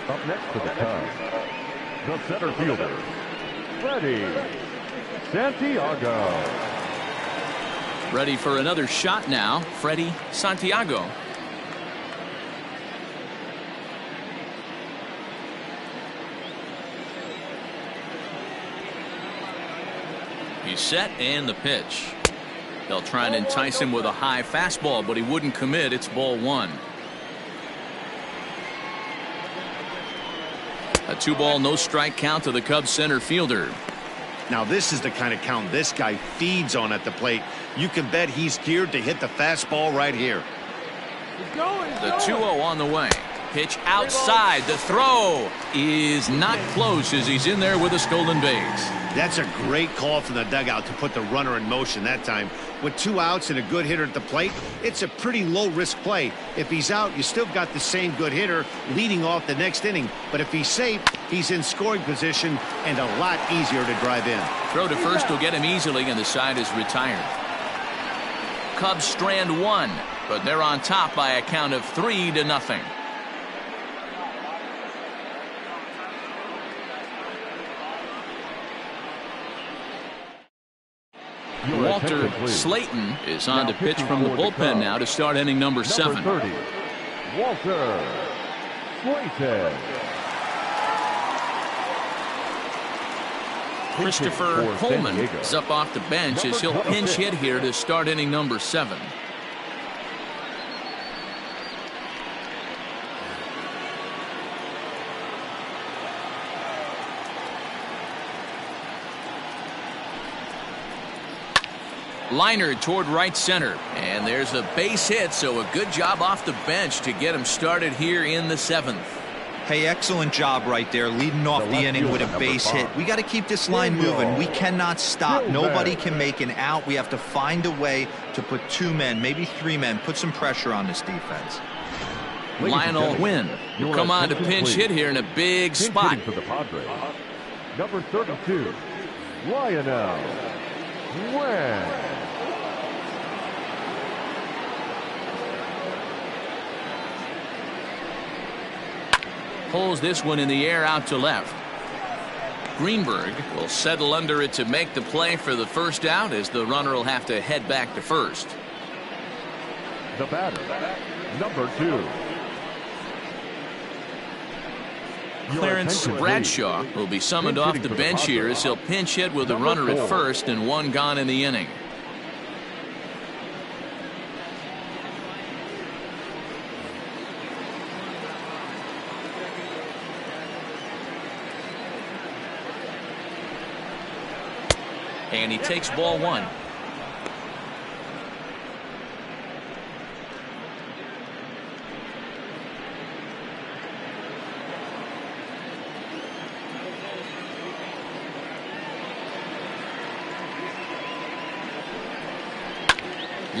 Speaker 4: Up next for the Cubs, the center fielder, Freddie Santiago.
Speaker 1: Ready for another shot now, Freddie Santiago. He's set and the pitch. They'll try and entice him with a high fastball, but he wouldn't commit. It's ball 1. A 2-ball, no strike count to the Cubs center fielder.
Speaker 2: Now this is the kind of count this guy feeds on at the plate. You can bet he's geared to hit the fastball right here.
Speaker 1: The 2-0 on the way. Pitch outside. The throw is not close as he's in there with a stolen base.
Speaker 2: That's a great call from the dugout to put the runner in motion that time. With 2 outs and a good hitter at the plate, it's a pretty low-risk play. If he's out, you still got the same good hitter leading off the next inning. But if he's safe, he's in scoring position and a lot easier to drive in.
Speaker 1: Throw to first will get him easily, and the side is retired. Cubs strand 1, but they're on top by a count of 3-0. Walter Slayton is on to pitch from the bullpen now to start inning number 7.
Speaker 4: 30, Walter Slayton.
Speaker 1: Christopher Coleman is up off the bench as he'll pinch hit here to start inning number 7. Liner toward right center, and there's a base hit, so a good job off the bench to get him started here in the 7th.
Speaker 5: Hey, excellent job right there, leading off the inning with a base hit. We got to keep this line moving. We cannot stop. Nobody can make an out. We have to find a way to put 2 men, maybe 3 men, put some pressure on this defense.
Speaker 1: Lionel Wynn will come on to pinch hit here in a big spot.
Speaker 4: For the Padres, number 32, Lionel Wynn.
Speaker 1: Pulls this one in the air out to left. Greenberg will settle under it to make the play for the first out, as the runner will have to head back to first.
Speaker 4: The batter, number 2.
Speaker 1: Clarence Bradshaw will be summoned off the bench here as he'll pinch hit with the runner at first and 1 gone in the inning. And he takes ball 1.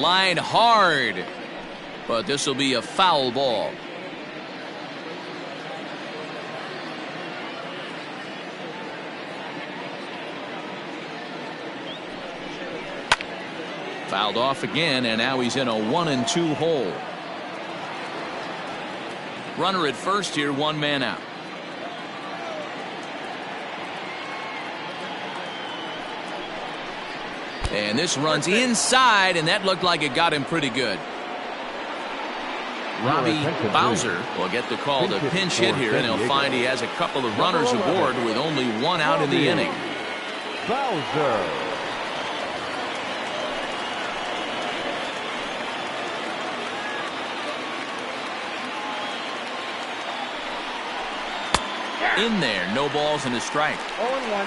Speaker 1: Line hard, but this will be a foul ball. Fouled off again, and now he's in a 1-2 hole. Runner at first here, 1 man out. And this runs inside, and that looked like it got him pretty good. Robbie Bowser will get the call to pinch hit here, and he'll find he has a couple of runners aboard with only 1 out in the inning.
Speaker 4: Bowser.
Speaker 1: In there, no balls and a strike.
Speaker 3: 0-1.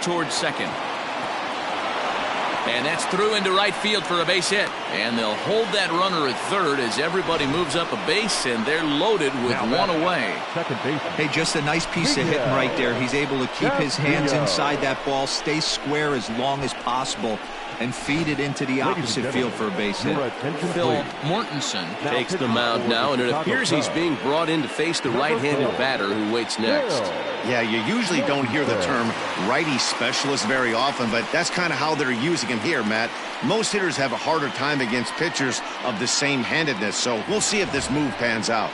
Speaker 1: Towards second. And that's through into right field for a base hit. And they'll hold that runner at third as everybody moves up a base, and they're loaded with 1 away.
Speaker 5: Hey, just a nice piece of hitting right there. He's able to keep his hands inside that ball, stay square as long as possible, and feed it into the opposite field for a base hit.
Speaker 1: Phil Mortensen takes the mound now, and it appears he's being brought in to face the right-handed batter who waits next.
Speaker 2: Yeah, you usually don't hear the term righty specialist very often, but that's kind of how they're using him here, Matt. Most hitters have a harder time against pitchers of the same handedness, so we'll see if this move pans out.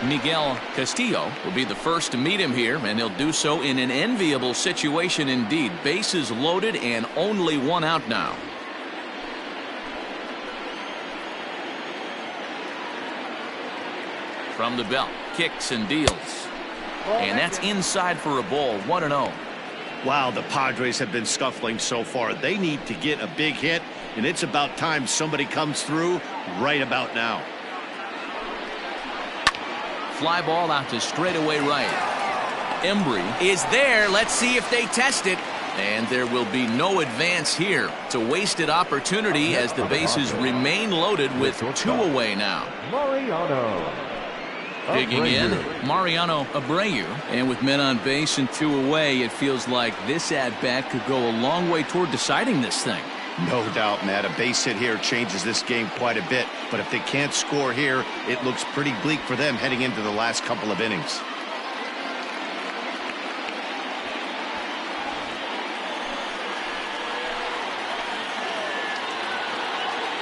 Speaker 1: Miguel Castillo will be the first to meet him here, and he'll do so in an enviable situation indeed. Bases loaded and only one out now. From the belt, kicks and deals. And that's inside for a ball, 1-0.
Speaker 2: Wow, the Padres have been scuffling so far. They need to get a big hit, and it's about time somebody comes through right about now.
Speaker 1: Fly ball out to straightaway right. Embry is there. Let's see if they test it. And there will be no advance here. It's a wasted opportunity as the bases remain loaded with 2 away now.
Speaker 4: Mariano.
Speaker 1: Digging in, Mariano Abreu. And with men on base and 2 away, it feels like this at-bat could go a long way toward deciding this thing.
Speaker 2: No doubt, Matt. A base hit here changes this game quite a bit. But if they can't score here, it looks pretty bleak for them heading into the last couple of innings.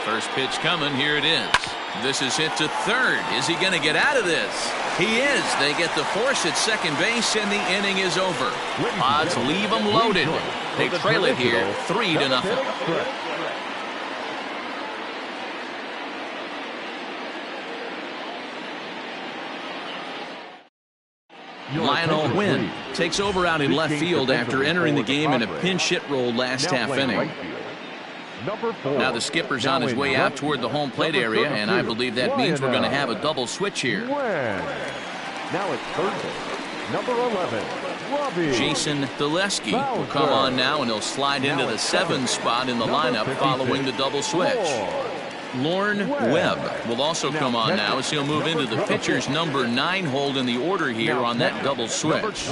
Speaker 1: First pitch coming. Here it is. This is hit to third. Is he going to get out of this? He is. They get the force at second base, and the inning is over. Pods leave them loaded. They trail it here 3-0. Lionel Wynn takes over out in left field after entering the game in a pinch hit role last half inning. Now the skipper's on his way out toward the home plate area, and I believe that means we're going to have a double switch here.
Speaker 4: Now it's third base, number 11, Robbie.
Speaker 1: Jason Deleski will come on now, and he'll slide into the 7 spot in the lineup following the double switch. Lorne Webb will also come on now as he'll move into the pitcher's number 9 hold in the order here on that double switch.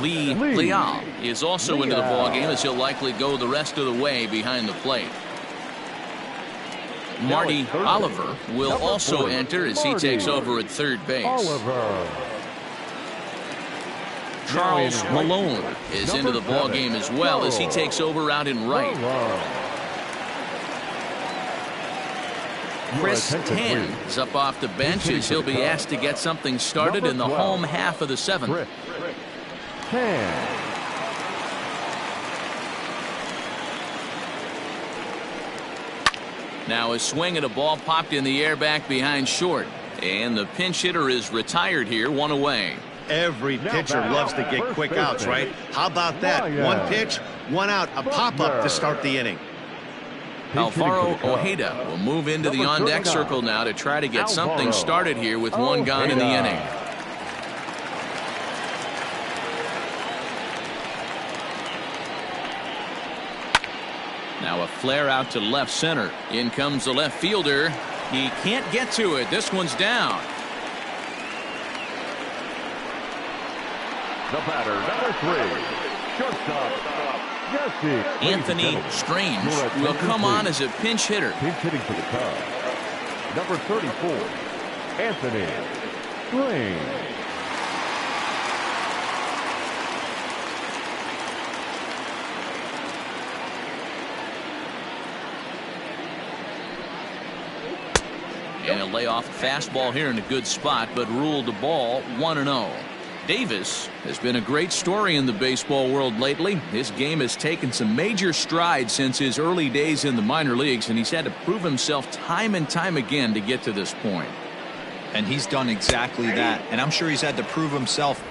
Speaker 1: Lee Leal is also into the ballgame as he'll likely go the rest of the way behind the plate. Marty Oliver will also enter as he takes over at third base. Charles Malone is into the ballgame as well as he takes over out in right. Chris Tan is up off the bench as he'll be asked to get something started in the home half of the 7th. Now a swing and a ball popped in the air back behind short. And the pinch hitter is retired here, 1 away.
Speaker 2: Every pitcher loves to get quick outs, right? How about that? 1 pitch, 1 out, a pop-up to start the inning.
Speaker 1: Alvaro Ojeda will move into the on-deck circle now to try to get something started here with 1 gone in the inning. Now a flare out to left center. In comes the left fielder. He can't get to it. This one's down.
Speaker 4: The batter, number 3, shortstop, Jesse.
Speaker 1: Anthony Strange will come on as a pinch hitter.
Speaker 4: Pinch hitting for the Cubs, number 34, Anthony Strange.
Speaker 1: And a layoff fastball here in a good spot, but ruled the ball 1-0. Davis has been a great story in the baseball world lately. His game has taken some major strides since his early days in the minor leagues, and he's had to prove himself time and time again to get to this point.
Speaker 5: And he's done exactly that. And I'm sure he's had to prove himself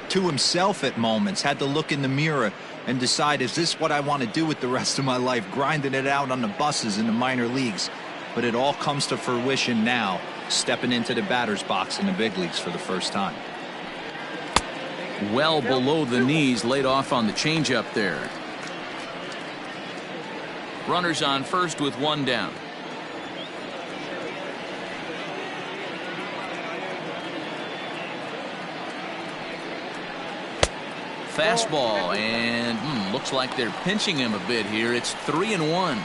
Speaker 5: to himself at moments, had to look in the mirror and decide, is this what I want to do with the rest of my life, grinding it out on the buses in the minor leagues? But it all comes to fruition now, stepping into the batter's box in the big leagues for the first time.
Speaker 1: Well below the knees, laid off on the changeup there. Runners on first with 1 down. Fastball, and looks like they're pinching him a bit here. It's 3-1.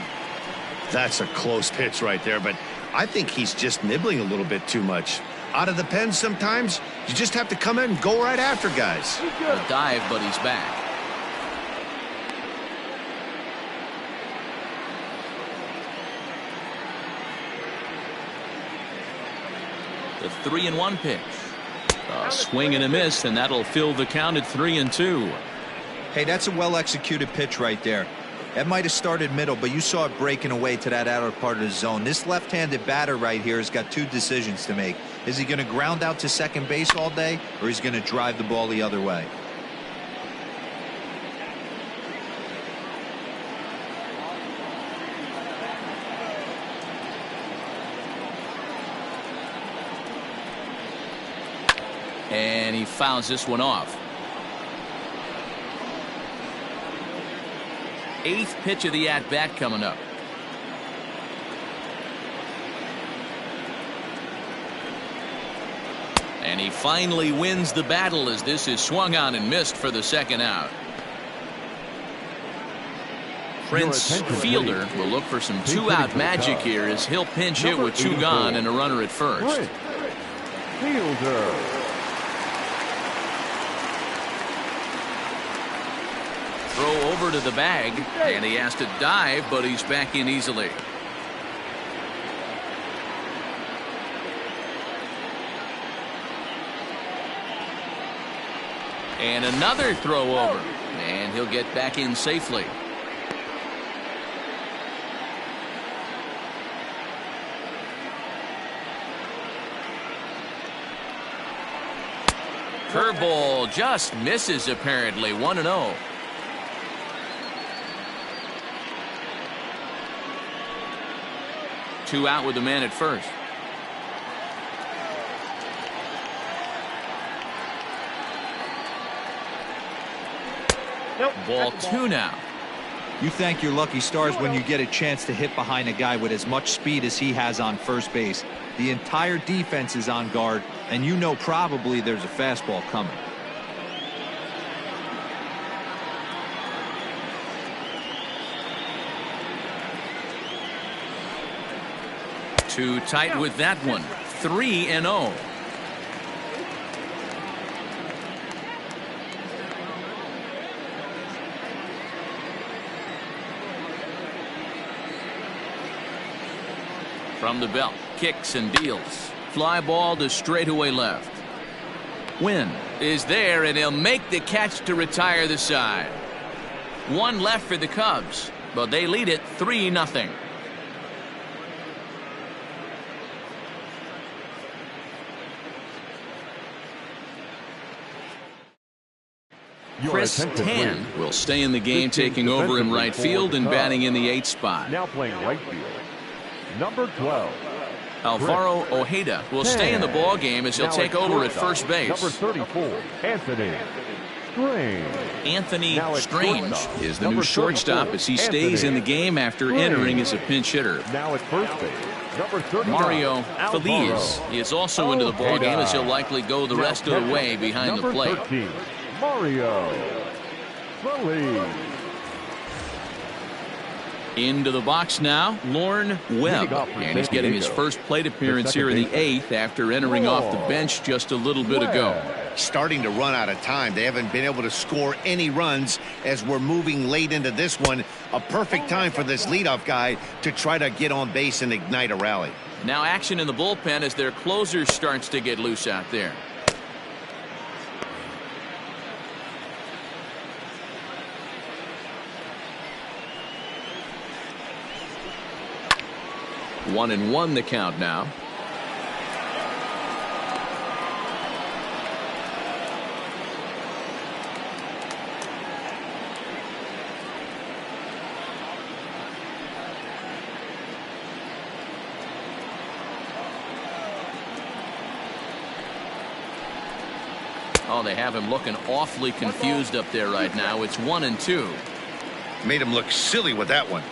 Speaker 2: That's a close pitch right there, but I think he's just nibbling a little bit too much. Out of the pen sometimes, you just have to come in and go right after guys.
Speaker 1: A dive, but he's back. The 3-1 pitch. A swing and a miss, and that'll fill the count at 3-2.
Speaker 5: Hey, that's a well-executed pitch right there. That might have started middle, but you saw it breaking away to that outer part of the zone. This left-handed batter right here has got two decisions to make. Is he going to ground out to second base all day, or is he going to drive the ball the other way?
Speaker 1: And he fouls this one off. 8th pitch of the at-bat coming up. And he finally wins the battle as this is swung on and missed for the second out. Prince Fielder will look for some two-out magic here as he'll pinch hit with 2 gone and a runner at first.
Speaker 4: Fielder.
Speaker 1: Throw over to the bag, and he has to dive, but he's back in easily. And another throw over, and he'll get back in safely. Curveball just misses apparently. 1-0. Two out with the man at first. Ball 2 now.
Speaker 5: You thank your lucky stars when you get a chance to hit behind a guy with as much speed as he has on first base. The entire defense is on guard, and you know probably there's a fastball coming.
Speaker 1: Too tight with that one. 3-0. From the belt, kicks and deals. Fly ball to straightaway left. Wynn is there, and he'll make the catch to retire the side. 1 left for the Cubs, but they lead it 3-0. Chris Tan will stay in the game, taking over in right field and batting in the 8th spot.
Speaker 4: Now playing right field, number 12.
Speaker 1: Alvaro Ojeda will stay in the ball game as he'll take over at first base.
Speaker 4: Number 34, Anthony Strange.
Speaker 1: Anthony Strange is the new shortstop as he stays in the game after entering as a pinch hitter.
Speaker 4: Now at first base, number 39,
Speaker 1: Mario Feliz is also into the ball game as he'll likely go the rest of the way behind the plate.
Speaker 4: 13, Mario Feliz.
Speaker 1: Into the box now, Lorne Webb, and he's getting his first plate appearance here in the 8th after entering off the bench just a little bit ago.
Speaker 2: Starting to run out of time. They haven't been able to score any runs as we're moving late into this one. A perfect time for this leadoff guy to try to get on base and ignite a rally.
Speaker 1: Now action in the bullpen as their closer starts to get loose out there. One and one the count now. Oh, they have him looking awfully confused up there right now. It's 1-2.
Speaker 2: Made him look silly with that one.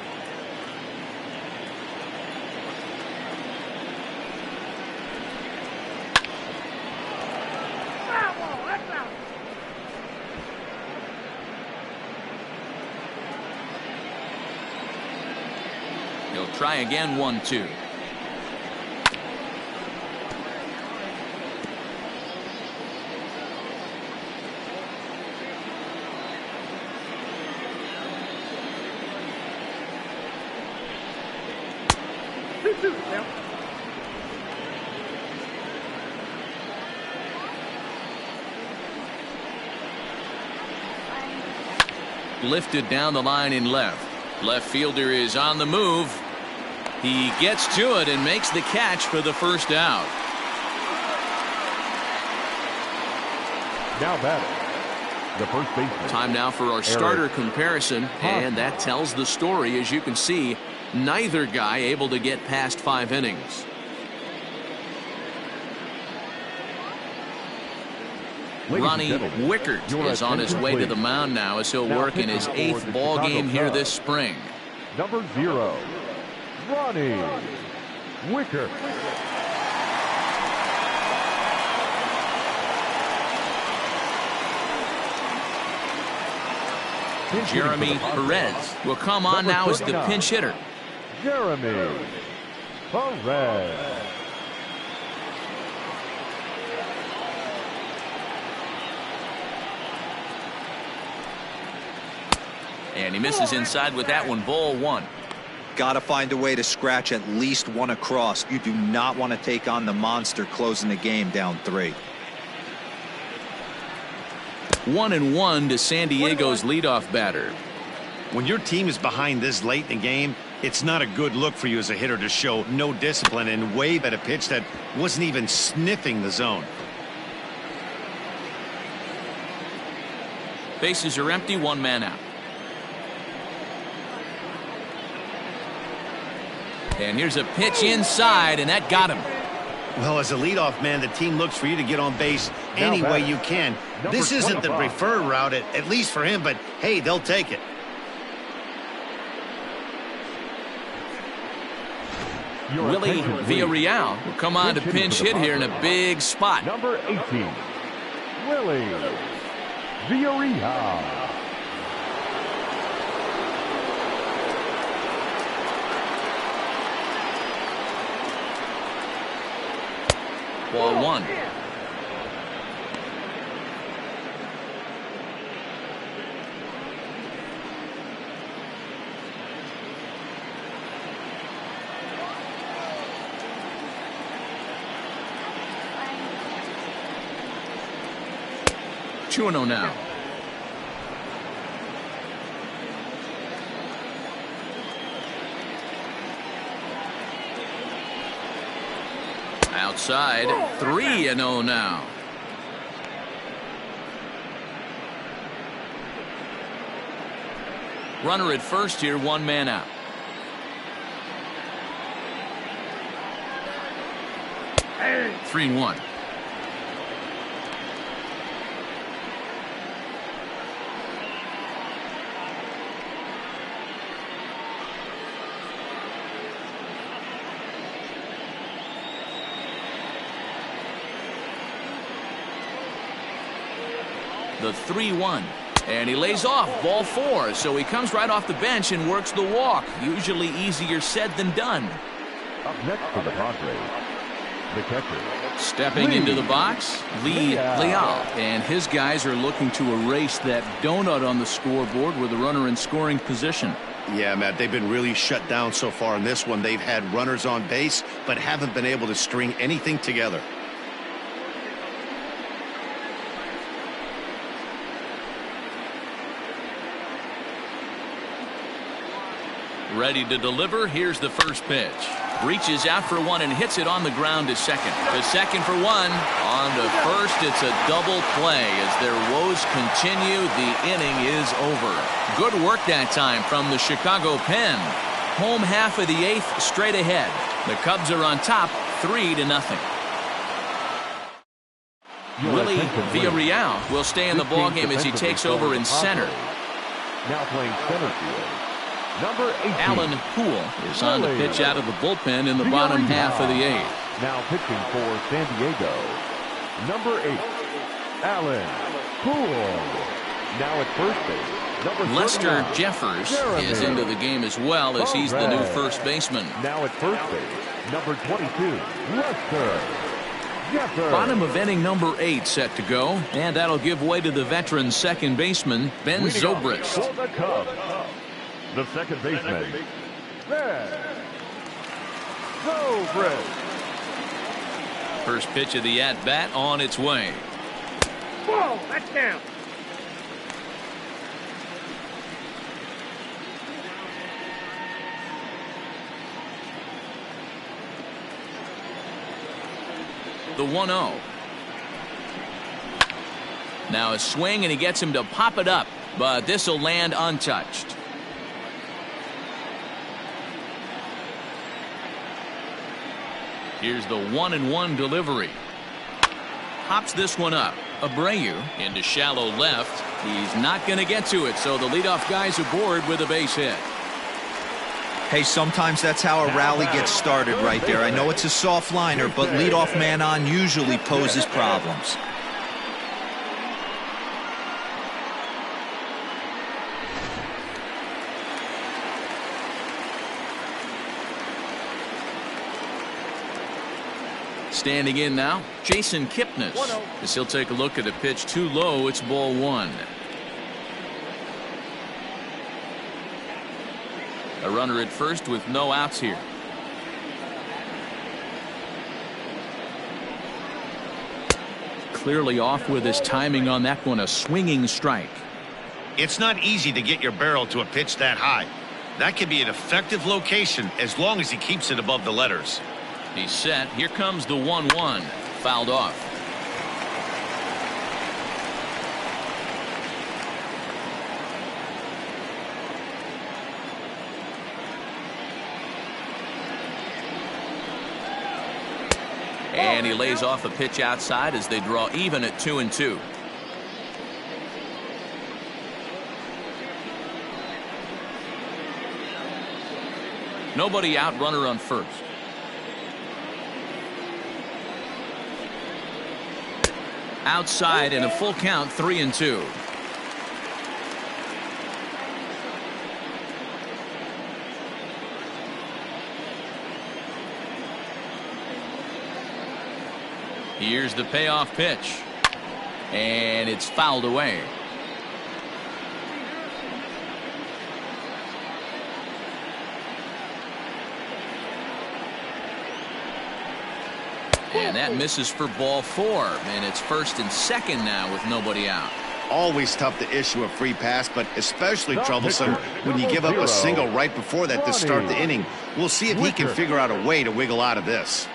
Speaker 1: He'll try again. 1-2. lifted down the line in left. Left fielder is on the move. He gets to it and makes the catch for the first out.
Speaker 4: Now batting, the first baseman.
Speaker 1: Time now for our starter comparison, and that tells the story. As you can see, neither guy able to get past 5 innings. Ronnie Wickert is on his way to the mound now as he'll work in his 8th ball game here this spring.
Speaker 4: Number 0, Ronnie Wickert.
Speaker 1: Jeremy Perez will come on now as the pinch hitter.
Speaker 4: Jeremy Perez.
Speaker 1: And he misses inside with that one. Ball 1.
Speaker 5: Got to find a way to scratch at least one across. You do not want to take on the monster closing the game down 3.
Speaker 1: 1-1 to San Diego's leadoff batter.
Speaker 2: When your team is behind this late in the game, it's not a good look for you as a hitter to show no discipline and wave at a pitch that wasn't even sniffing the zone.
Speaker 1: Bases are empty, 1 man out. And here's a pitch inside, and that got him.
Speaker 2: Well, as a leadoff man, the team looks for you to get on base any way you can. This isn't the preferred route, at least for him, but hey, they'll take it.
Speaker 1: Willie Villarreal will come on to pinch hit here in a big spot.
Speaker 4: Number 18, Willie Villarreal.
Speaker 1: Ball 1. Two and 0 now. Outside, 3-0 now. Runner at first here, 1 man out.
Speaker 3: Hey.
Speaker 1: 3-1. The 3-1, and he lays off. Ball 4, so he comes right off the bench and works the walk. Usually easier said than done.
Speaker 4: Up next for the Padres, the catcher.
Speaker 1: Stepping into the box, Lee Leal, and his guys are looking to erase that donut on the scoreboard with a runner in scoring position.
Speaker 2: Yeah, Matt, they've been really shut down so far in this one. They've had runners on base, but haven't been able to string anything together.
Speaker 1: Ready to deliver. Here's the first pitch. Reaches out for 1 and hits it on the ground to second. To second for 1. On to first, it's a double play. As their woes continue, the inning is over. Good work that time from the Chicago pen. Home half of the 8th straight ahead. The Cubs are on top, 3-0. Willie Villarreal will stay in the ballgame as he takes over in center.
Speaker 4: Now playing center field, number 18,
Speaker 1: Alan Poole is on the pitch out of the bullpen in the bottom half of the 8th.
Speaker 4: Now pitching for San Diego, number 8, Alan Poole. Now at first base, number
Speaker 1: Lester
Speaker 4: 39,
Speaker 1: Jeffers
Speaker 4: Jeremy
Speaker 1: is into the game as well, as he's the new first baseman.
Speaker 4: Now at first base, number 22, Lester Jeffers.
Speaker 1: Bottom of inning number 8 set to go, and that'll give way to the veteran second baseman Ben Zobrist.
Speaker 4: For the Cubs, the second baseman, Ben Zobrist.
Speaker 1: First pitch of the at-bat on its way.
Speaker 3: Whoa, that's down.
Speaker 1: The 1-0. Now a swing, and he gets him to pop it up, but this will land untouched. Here's the 1-1 delivery. Hops this one up. Abreu into shallow left. He's not going to get to it, so the leadoff guy's aboard with a base hit.
Speaker 5: Hey, sometimes that's how a rally gets started right there. I know it's a soft liner, but leadoff man on usually poses problems.
Speaker 1: Standing in now, Jason Kipnis, as he'll take a look at a pitch too low. It's ball 1. A runner at first with no outs here. Clearly off with his timing on that one, a swinging strike.
Speaker 2: It's not easy to get your barrel to a pitch that high. That can be an effective location as long as he keeps it above the letters.
Speaker 1: He's set. Here comes the 1-1. Fouled off. And he lays off a pitch outside as they draw even at 2-2. Nobody out, runner on first. Outside in a full count, 3-2. Here's the payoff pitch, and it's fouled away. And that misses for ball 4, and it's first and second now with nobody out.
Speaker 2: Always tough to issue a free pass, but especially troublesome when you give up a single right before that to start the inning. We'll see if he can figure out a way to wiggle out of this.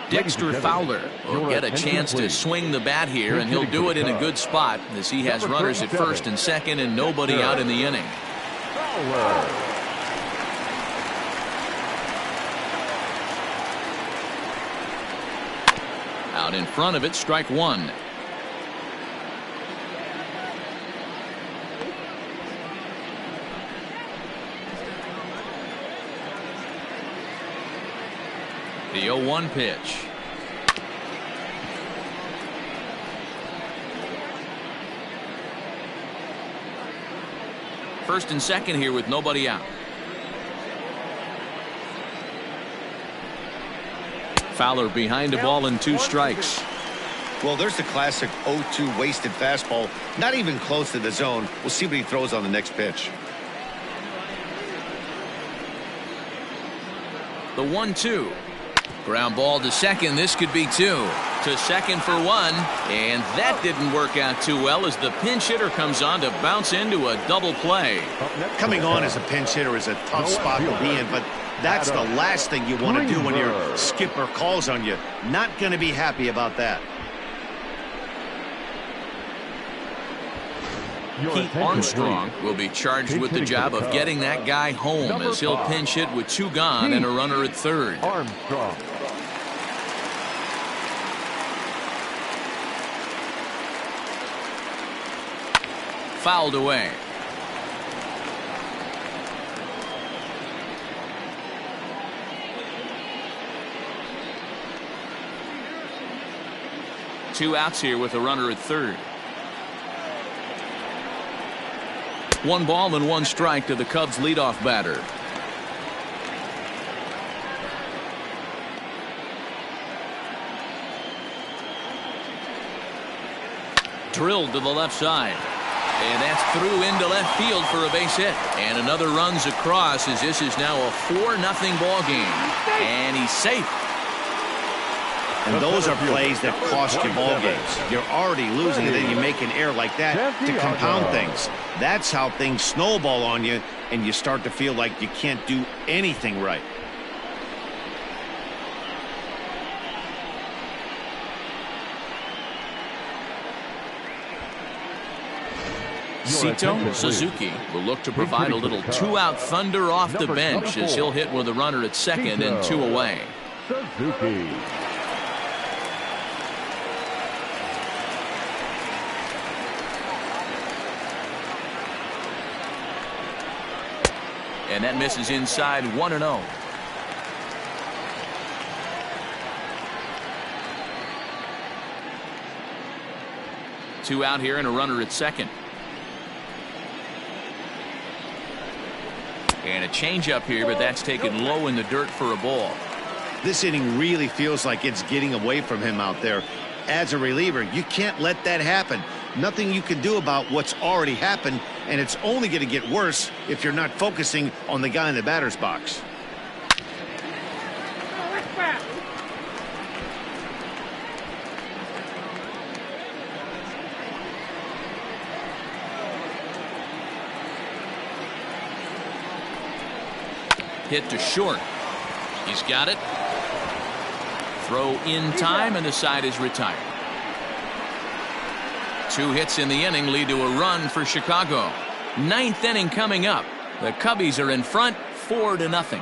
Speaker 1: Dexter Fowler will get a chance to swing the bat here, and he'll do it in a good spot as he has runners at first and second and nobody out in the inning. Out in front of it, strike 1. The 0-1 pitch. First and second here with nobody out. Fowler behind a ball and 2 strikes.
Speaker 2: Well, there's the classic 0-2 wasted fastball. Not even close to the zone. We'll see what he throws on the next pitch.
Speaker 1: The 1-2. Ground ball to second. This could be 2. To second for 1. And that didn't work out too well as the pinch hitter comes on to bounce into a double play.
Speaker 2: Coming on as a pinch hitter is a tough spot to be in, but that's the last thing you want to do when your skipper calls on you. Not going to be happy about that.
Speaker 1: Keith Armstrong will be charged with the job of getting that guy home as he'll pinch hit with 2 gone and a runner at third.
Speaker 4: Armstrong.
Speaker 1: Fouled away. Two outs here with a runner at third. 1 ball and 1 strike to the Cubs leadoff batter. Drilled to the left side. And that's through into left field for a base hit. And another runs across as this is now a 4-0 ball game. And he's safe.
Speaker 2: And those are plays that cost you ball games. You're already losing, and then you make an error like that to compound things. That's how things snowball on you, and you start to feel like you can't do anything right.
Speaker 1: Sito Suzuki will look to provide a little two-out thunder off the bench as he'll hit with a runner at second and 2 away.
Speaker 4: Suzuki.
Speaker 1: And that misses inside 1-0. Two out here and a runner at second. And a changeup here, but that's taken low in the dirt for a ball.
Speaker 2: This inning really feels like it's getting away from him out there. As a reliever, you can't let that happen. Nothing you can do about what's already happened, and it's only going to get worse if you're not focusing on the guy in the batter's box.
Speaker 1: Hit to short. He's got it. Throw in time, and the side is retired. 2 hits in the inning lead to a run for Chicago. 9th inning coming up. The Cubbies are in front 4-0.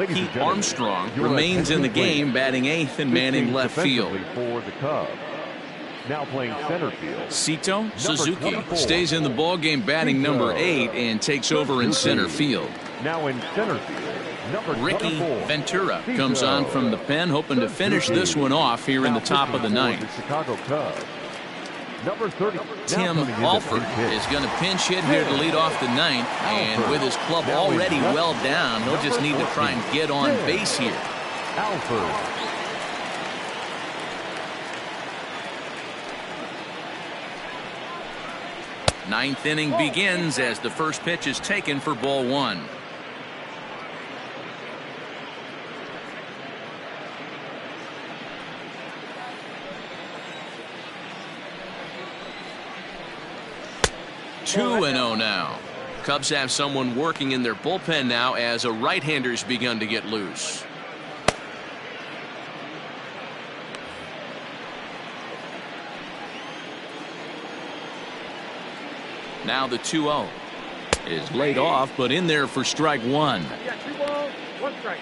Speaker 1: Pete Armstrong remains in the game, batting 8th and manning left field.
Speaker 4: For the Cubs. Now playing center field.
Speaker 1: Sito Suzuki stays in the ballgame, batting number 8, and takes over in center field.
Speaker 4: Now in center field,
Speaker 1: Ricky Ventura comes on from the pen, hoping to finish this one off here in the top of the 9th.
Speaker 4: Chicago Cubs. Number 30.
Speaker 1: Tim Alford is going to pinch hit here to lead off the 9th, and with his club already well down, he'll just need to try and get on base here.
Speaker 4: Alford.
Speaker 1: Ninth inning begins as the first pitch is taken for ball 1. Two and 0 now. Cubs have someone working in their bullpen now as a right-hander's begun to get loose. Now the 2-0 is laid off, but in there for strike 1.
Speaker 3: 2 balls, 1 strike.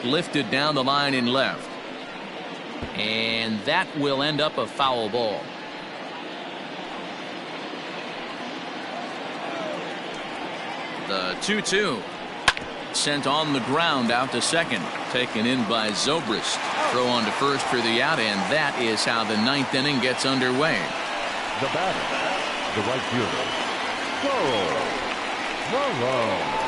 Speaker 1: Lifted down the line in left. And that will end up a foul ball. The 2-2. Sent on the ground out to second. Taken in by Zobrist. Throw on to first for the out, and that is how the 9th inning gets underway.
Speaker 4: The batter, the right fielder, Malone.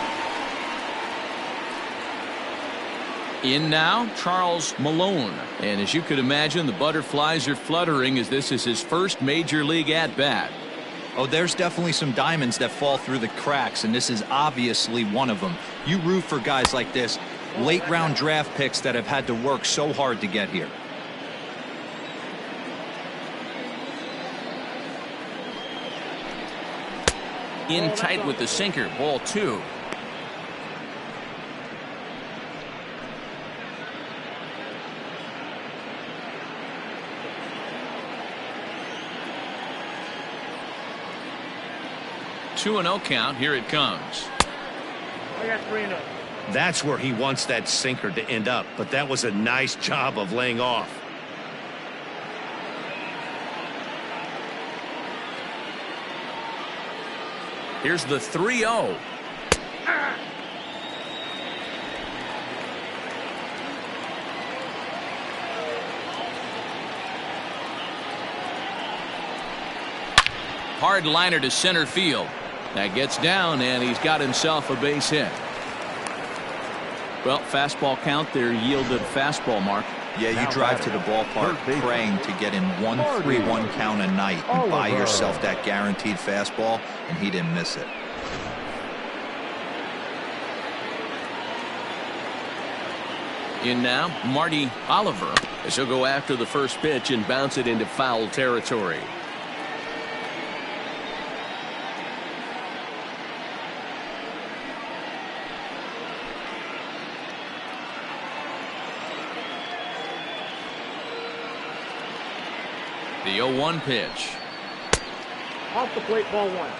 Speaker 1: In now, Charles Malone. And as you could imagine, the butterflies are fluttering as this is his first major league at-bat.
Speaker 5: Oh, there's definitely some diamonds that fall through the cracks, and this is obviously one of them. You root for guys like this, late-round draft picks that have had to work so hard to get here.
Speaker 1: In tight with the sinker, ball 2. Two and 0 count. Here it comes.
Speaker 3: I got 3-0.
Speaker 2: That's where he wants that sinker to end up, but that was a nice job of laying off.
Speaker 1: Here's the 3-0. Hard liner to center field. That gets down, and he's got himself a base hit. Well, fastball count there yielded fastball, Mark.
Speaker 5: Yeah, you drive to the ballpark praying to get in 1-3-1 count a night and buy yourself that guaranteed fastball, and he didn't miss it.
Speaker 1: In now, Marty Oliver, as he'll go after the first pitch and bounce it into foul territory. The 0-1 pitch.
Speaker 3: Off the plate, ball 1.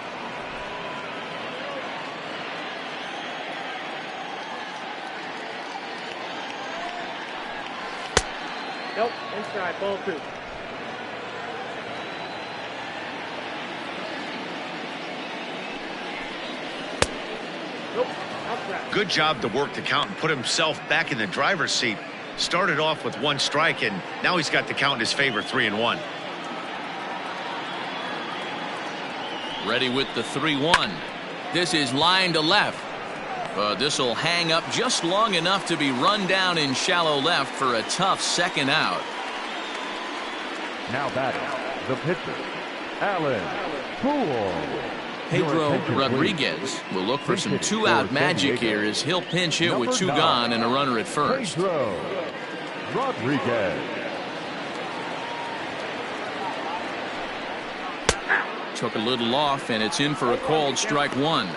Speaker 3: Nope, inside, ball 2. Nope, outside.
Speaker 2: Good job to work the count and put himself back in the driver's seat. Started off with 1 strike, and now he's got the count in his favor, 3-1.
Speaker 1: Ready with the 3-1. This is line to left. This will hang up just long enough to be run down in shallow left for a tough second out.
Speaker 4: Now batting, the pitcher, Alan Poole.
Speaker 1: Pedro Rodriguez will look for some 2-out magic here as he'll pinch hit with 2 gone and a runner at first.
Speaker 4: Pedro Rodriguez.
Speaker 1: Took a little off, and it's in for a called strike 1.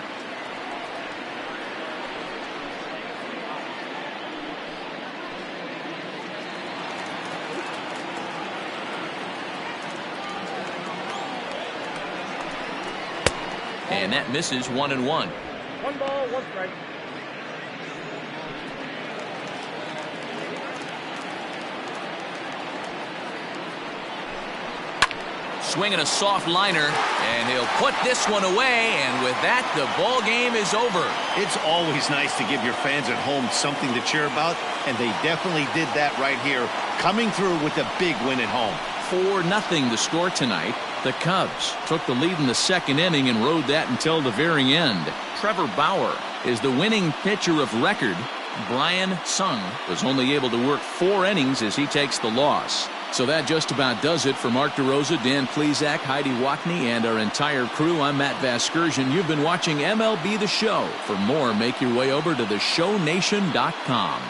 Speaker 1: And that misses 1-1.
Speaker 3: 1 ball, 1 strike.
Speaker 1: Swinging a soft liner, and he'll put this one away, and with that, the ball game is over.
Speaker 2: It's always nice to give your fans at home something to cheer about, and they definitely did that right here, coming through with a big win at home.
Speaker 1: 4-0 the score tonight. The Cubs took the lead in the 2nd inning and rode that until the very end. Trevor Bauer is the winning pitcher of record. Brian Sung was only able to work 4 innings as he takes the loss. So that just about does it for Mark DeRosa, Dan Plesac, Heidi Wackney, and our entire crew. I'm Matt Vasgersian. You've been watching MLB The Show. For more, make your way over to theshownation.com.